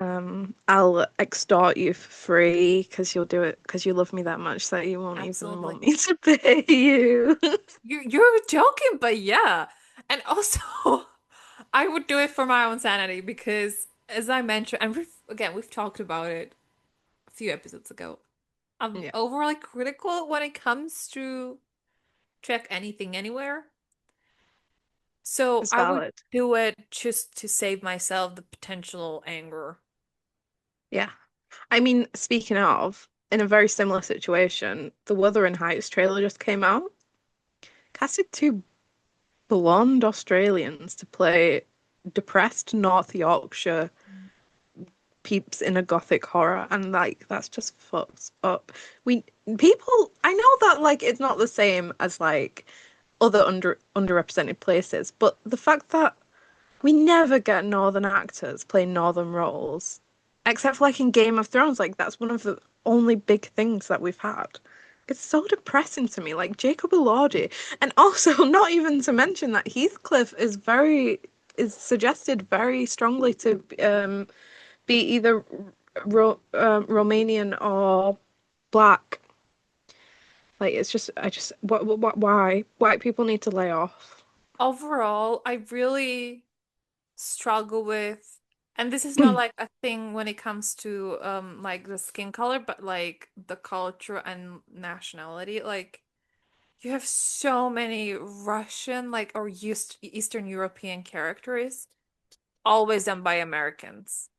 I'll extort you for free because you'll do it because you love me that much that you won't even absolutely. want me to pay you. You're joking, but yeah. And also, I would do it for my own sanity because as I mentioned, and we've talked about it a few episodes ago. I'm Yeah, overly critical when it comes to check anything anywhere. So it's I would valid. do it just to save myself the potential anger. Yeah. I mean, speaking of, in a very similar situation, the Wuthering Heights trailer just came out. Casted two blonde Australians to play depressed North Yorkshire peeps in a gothic horror, and like that's just fucked up. We people, I know that like it's not the same as like other underrepresented places, but the fact that we never get northern actors playing northern roles, except for like in Game of Thrones, like that's one of the only big things that we've had. It's so depressing to me, like Jacob Elordi, and also not even to mention that Heathcliff is suggested very strongly to be either Romanian or black. Like it's just, why? White people need to lay off. Overall, I really struggle with, and this is not like a thing when it comes to like the skin color, but like the culture and nationality. Like you have so many Russian like or Eastern European characters always done by Americans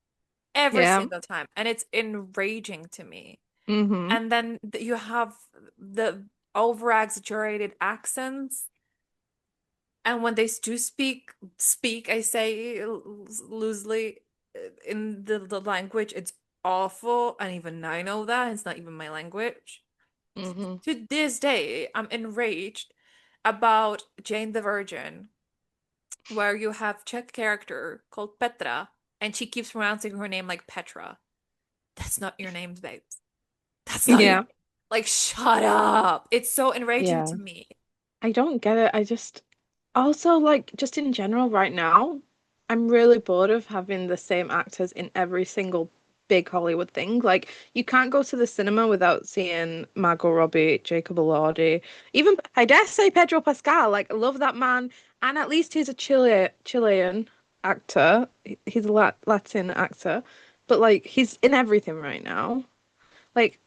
every Yeah. single time, and it's enraging to me. Mm-hmm. And then you have the over exaggerated accents. And when they do speak, I say loosely in the language, it's awful. And even I know that it's not even my language. Mm-hmm. To this day, I'm enraged about Jane the Virgin, where you have Czech character called Petra, and she keeps pronouncing her name like Petra. That's not your name, babes. That's not your Yeah. name. Like, shut up. It's so enraging Yeah. to me. I don't get it. I just also like just in general right now, I'm really bored of having the same actors in every single big Hollywood thing. Like you can't go to the cinema without seeing Margot Robbie, Jacob Elordi, even I dare say Pedro Pascal. Like I love that man, and at least he's a Chilean actor. He's a Latin actor, but like he's in everything right now. Like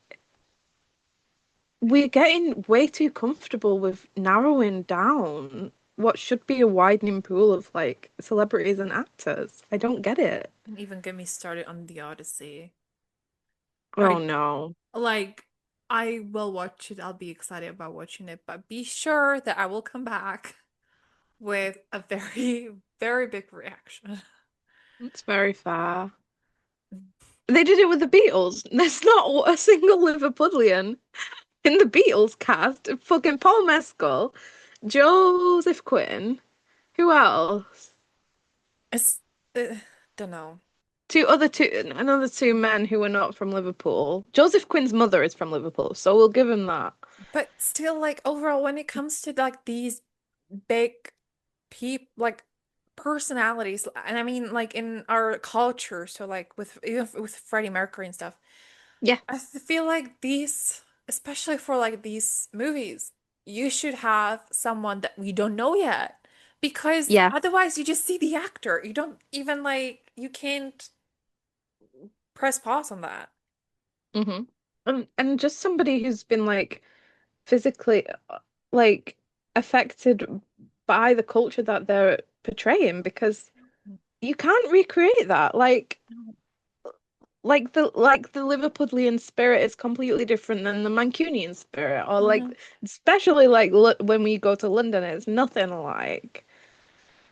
we're getting way too comfortable with narrowing down what should be a widening pool of like celebrities and actors. I don't get it. And even get me started on The Odyssey. Oh I no. like I will watch it. I'll be excited about watching it, but be sure that I will come back with a very, very big reaction. It's very far. They did it with the Beatles. There's not a single Liverpudlian in the Beatles cast. Fucking Paul Mescal, Joseph Quinn. Who else? It's don't know. Another two men who were not from Liverpool. Joseph Quinn's mother is from Liverpool, so we'll give him that. But still, like overall, when it comes to like these big peop like personalities, and I mean like in our culture, so like with even with Freddie Mercury and stuff, Yeah, I feel like these, especially for like these movies, you should have someone that we don't know yet. Because yeah. otherwise you just see the actor. You don't even like you can't press pause on that. hmm and just somebody who's been like physically like affected by the culture that they're portraying because you can't recreate that. Like the Liverpudlian spirit is completely different than the Mancunian spirit, or like Mhm. especially like when we go to London, it's nothing alike.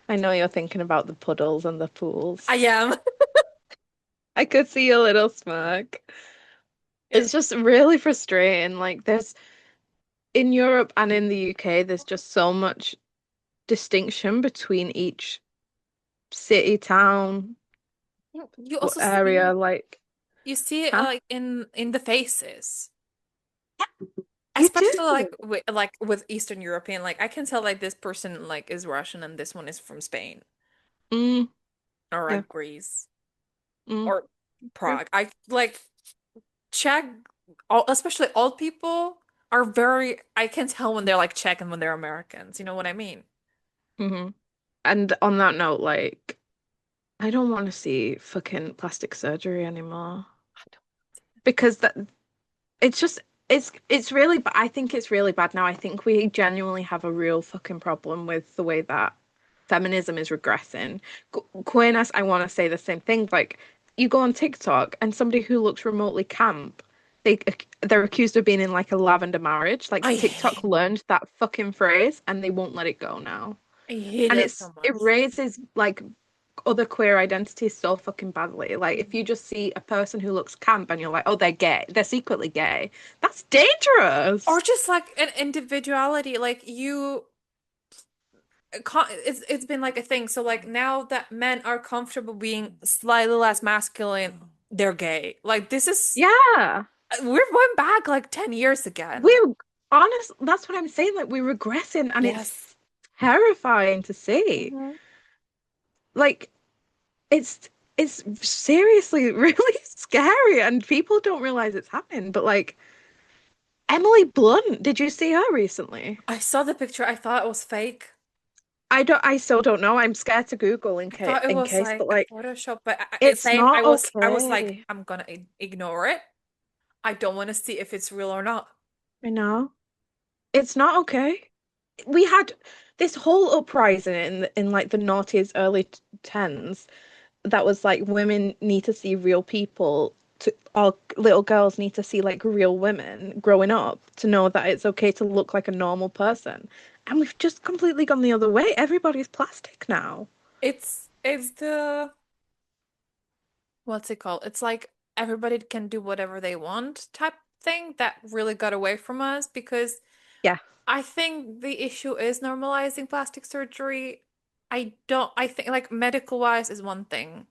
I know you're thinking about the puddles and the I pools. am. I could see a little smirk. It's It, just really frustrating. Like there's in Europe and in the UK, there's just so much distinction between each city, town, you also area. see Like, it huh? like in the faces. You Especially do. like with Eastern European, like I can tell like this person like is Russian and this one is from Spain Mm, or yeah. like Greece Mm, or true. Prague. I like Czech, especially old people are very, I can tell when they're like Czech and when they're Americans. You know what I mean? Hmm And on that note, like, I don't want to see fucking plastic surgery anymore I don't- because that it's just it's really I think it's really bad now. I think we genuinely have a real fucking problem with the way that feminism is regressing. Queerness, I want to say the same thing. Like you go on TikTok and somebody who looks remotely camp, they're accused of being in like a lavender marriage. Like TikTok learned that fucking phrase and they won't let it go now. I hate And it so it much. raises like other queer identities so fucking badly. Like if you just see a person who looks camp and you're like, oh, they're gay, they're secretly gay. That's Or dangerous. just like an individuality, like you it's been like a thing. So like now that men are comfortable being slightly less masculine, they're gay. Like this is Yeah. we're going back like 10 years again. We're honest, that's what I'm saying. Like we're regressing and Yes. it's terrifying to see. Mhm. Like it's it's seriously really scary and people don't realize it's happening. But like Emily Blunt, did you see her recently? I saw the picture. I thought it was fake. I still don't know. I'm scared to Google I thought it in was case, like but a like Photoshop, but it's same. not I was like, okay. I'm gonna ignore it. I don't want to see if it's real or not. I know. It's not okay. We had this whole uprising in like the noughties, early tens that was like women need to see real people to or little girls need to see like real women growing up to know that it's okay to look like a normal person. And we've just completely gone the other way. Everybody's plastic now. It's the what's it called? It's like everybody can do whatever they want type thing that really got away from us because Yeah. I think the issue is normalizing plastic surgery. I think like medical wise is one thing,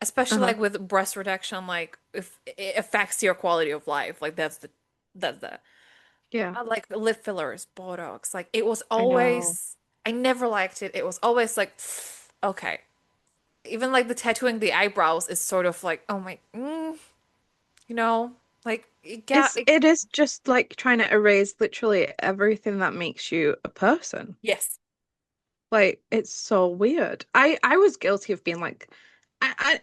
especially Uh-huh. like with breast reduction, like if it affects your quality of life, like that's the Yeah. like lip fillers, Botox, like it was I know. always I never liked it. It was always like okay. Even like the tattooing the eyebrows is sort of like oh my you know like It is just like trying to erase literally everything that makes you a person. yes. Like it's so weird. I was guilty of being like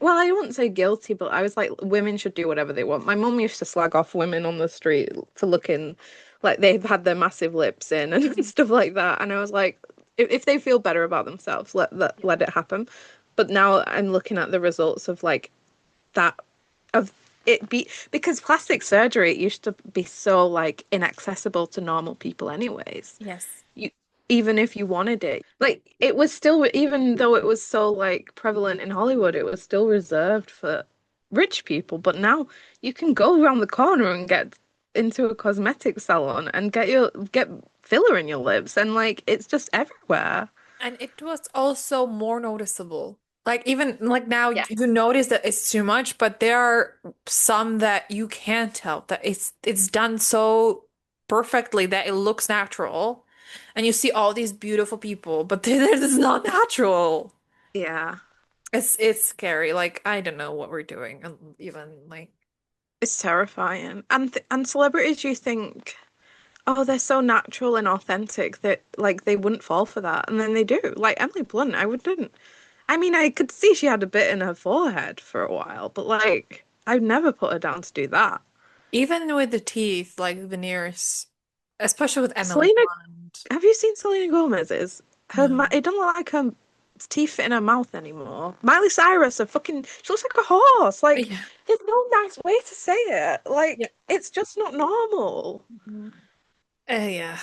well I wouldn't say guilty, but I was like women should do whatever they want. My mum used to slag off women on the street for looking like they've had their massive lips in and stuff like that. And I was like, if they feel better about themselves, let it happen. But now I'm looking at the results of like that of it be because plastic surgery used to be so like inaccessible to normal people anyways. Yes. You even if you wanted it. Like it was still even though it was so like prevalent in Hollywood, it was still reserved for rich people. But now you can go around the corner and get into a cosmetic salon and get filler in your lips and like it's just everywhere. And it was also more noticeable. Like even like now Yeah. you notice that it's too much, but there are some that you can't tell that it's done so perfectly that it looks natural. And you see all these beautiful people, but this is not natural. Yeah. It's scary. Like I don't know what we're doing. And even like It's terrifying. And celebrities you think oh, they're so natural and authentic that like they wouldn't fall for that. And then they do. Like Emily Blunt, I wouldn't. I mean, I could see she had a bit in her forehead for a while, but like I'd never put her down to do that. even with the teeth, like veneers, especially with Emily Selena, Blunt. have you seen Selena Gomez's? No. It doesn't look like her teeth fit in her mouth anymore. Miley Cyrus, she looks like a horse. Like, Yeah. there's no nice way to say it. Yeah. Like, it's just not normal. Mhm. Yeah.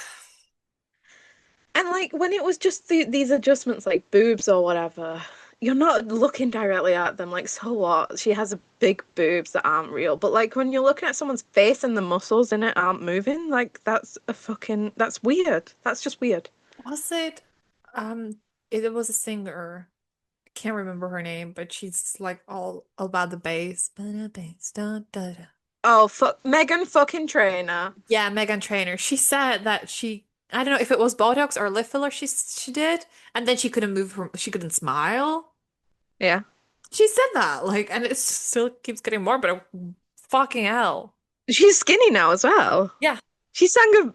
And like when it was just these adjustments like boobs or whatever, you're not looking directly at them. Like, so what? She has a big boobs that aren't real. But like when you're looking at someone's face and the muscles in it aren't moving, like that's weird. That's just weird. Was it? It was a singer. I can't remember her name, but she's like all about the bass. Ba-da, bass, da, da, da. Oh fuck, Megan fucking Trainor. Yeah, Megan Trainor. She said that I don't know if it was Botox or lip filler she did, and then she couldn't move her, she couldn't smile. Yeah, She said that, like, and it still keeps getting more, but fucking hell. she's skinny now as well. Yeah. She sang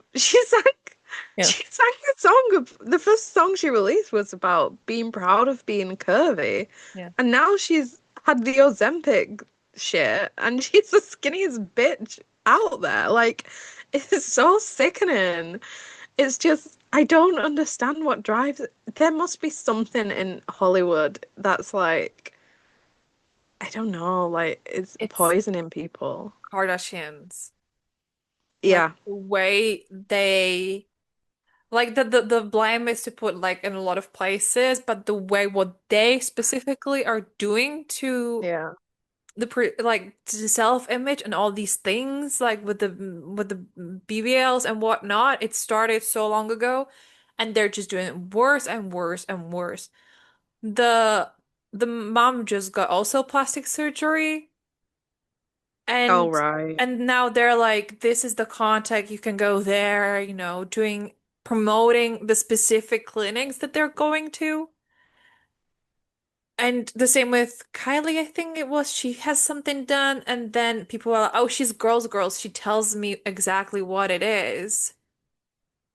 Yeah. She sang a song. The first song she released was about being proud of being curvy, Yeah. and now she's had the Ozempic shit, and she's the skinniest bitch out there. Like, it's so sickening. It's just I don't understand what drives it. There must be something in Hollywood that's like I don't know, like it's It's poisoning people. Kardashians. Like Yeah. the way they like the blame is to put like in a lot of places, but the way what they specifically are doing to Yeah. the like to self-image and all these things like with the BBLs and whatnot, it started so long ago, and they're just doing it worse and worse and worse. The the mom just got also plastic surgery, Oh, and right. now they're like, this is the contact, you can go there, doing promoting the specific clinics that they're going to. And the same with Kylie, I think it was. She has something done, and then people are like, oh, she's girls. She tells me exactly what it is.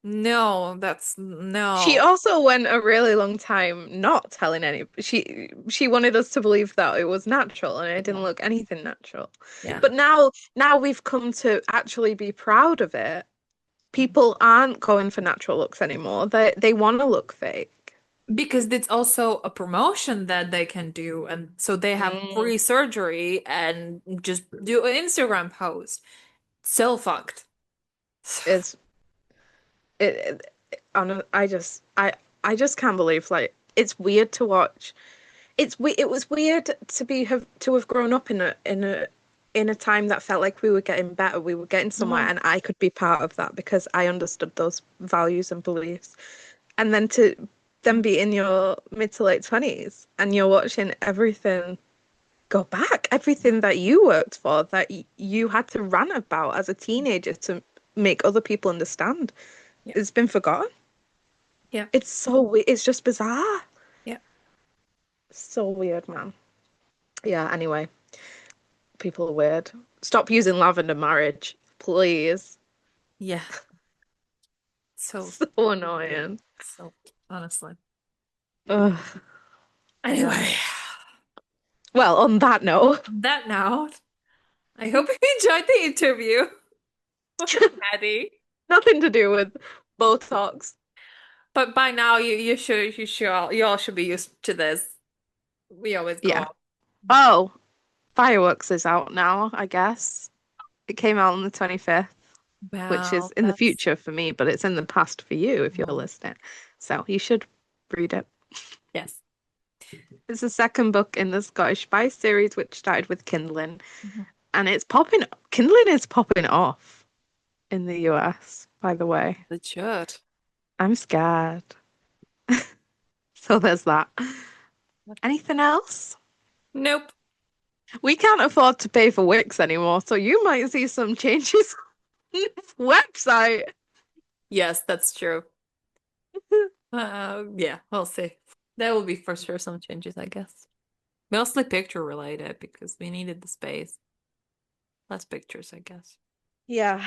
No, that's She no. also went a really long time not telling any. She wanted us to believe that it was natural and it Yeah. didn't look anything natural. Yeah. But now we've come to actually be proud of it. People aren't going for natural looks anymore. They want to look fake. Because it's also a promotion that they can do, and so they have Mm. free surgery and just do an Instagram post. So fucked. It's I just can't believe like it's weird to watch. It was weird to have grown up in a time that felt like we were getting better, we were getting somewhere, Mhm. and I could be part of that because I understood those values and beliefs. And then to then be in your mid to late 20s and you're watching everything go back, everything that you worked for, that you had to rant about as a teenager to make other people understand, Yeah. it's been forgotten. Yeah. It's so weird. It's just bizarre. Yeah. So weird, man. Yeah, anyway, people are weird. Stop using lavender marriage, please. Yeah. So, So annoying. so honestly. Ugh, yeah. Anyway, Well, on that note, on that note, I hope you enjoyed the interview with Maddie. nothing to do with Botox. But by now you all should be used to this. We always go Yeah. off. Oh, Fireworks is out now, I guess. It came out on the 25th, which is Wow, in the that's future for me, but it's in the past for you if you're oh, listening. So you should read it. yes. It's the second book in the Scottish Spy series, which started with Kindling, Mhm. and it's popping. Kindling is popping off in the US, by the way. It should. I'm scared. So there's that. Anything else? Nope. We can't afford to pay for Wix anymore, so you might see some changes on this website. Yes, that's true. Yeah, we'll see. There will be for sure some changes, I guess. Mostly picture related because we needed the space. Less pictures, I guess. Yeah,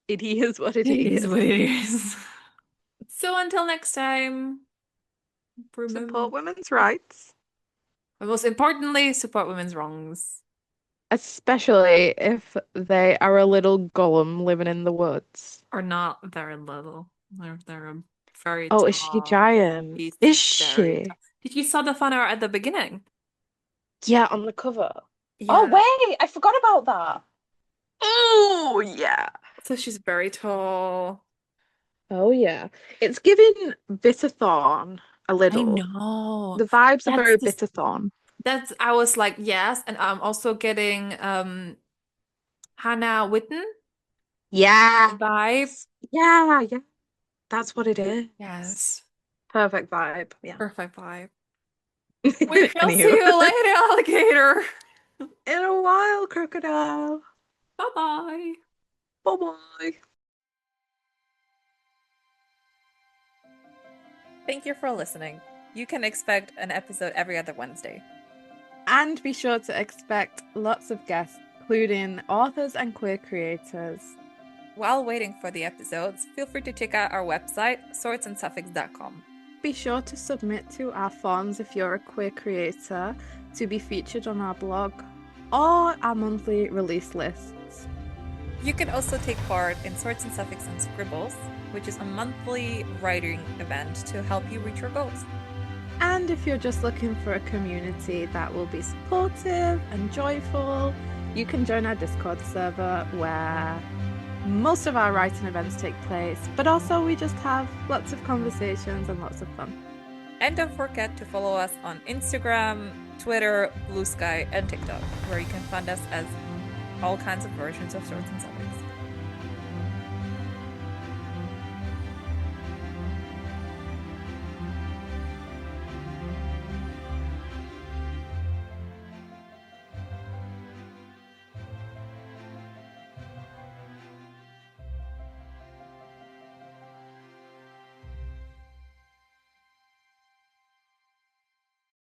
it is what it It is is. what it is. So until next time, remember, Support women's rights, but most importantly, support women's wrongs. especially if they are a little golem living in the woods. Are not very little. They're a very Oh, is she a tall. giant? She's Is very tall. she? Did you saw the fun art at the beginning? Yeah, on the cover. Oh, Yeah. wait, I forgot about that. Oh, yeah. So she's very tall. Oh, yeah. It's giving Bitterthorn a I little. know. The vibes are That's very this Bitterthorn. that's I was like, yes, and I'm also getting Hannah Witten Yeah. vibe. Yeah, yeah. That's what it is. Yes. Perfect vibe. Yeah. Perfect vibe. We shall see Anywho. you later, alligator. In a while, crocodile. Bye-bye. Bye-bye. Thank you for listening. You can expect an episode every other Wednesday. And be sure to expect lots of guests, including authors and queer creators. while waiting for the episodes, feel free to check out our website, swordsandsuffix.com. Be sure to submit to our forms if you're a queer creator to be featured on our blog or our monthly release lists. You can also take part in Swords and Suffix and Scribbles, which is a monthly writing event to help you reach your goals. And if you're just looking for a community that will be supportive and joyful, you can join our Discord server where most of our writing events take place, but also we just have lots of conversations and lots of fun. And don't forget to follow us on Instagram, Twitter, Blue Sky, and TikTok, where you can find us as all kinds of versions of Swords and Suffix.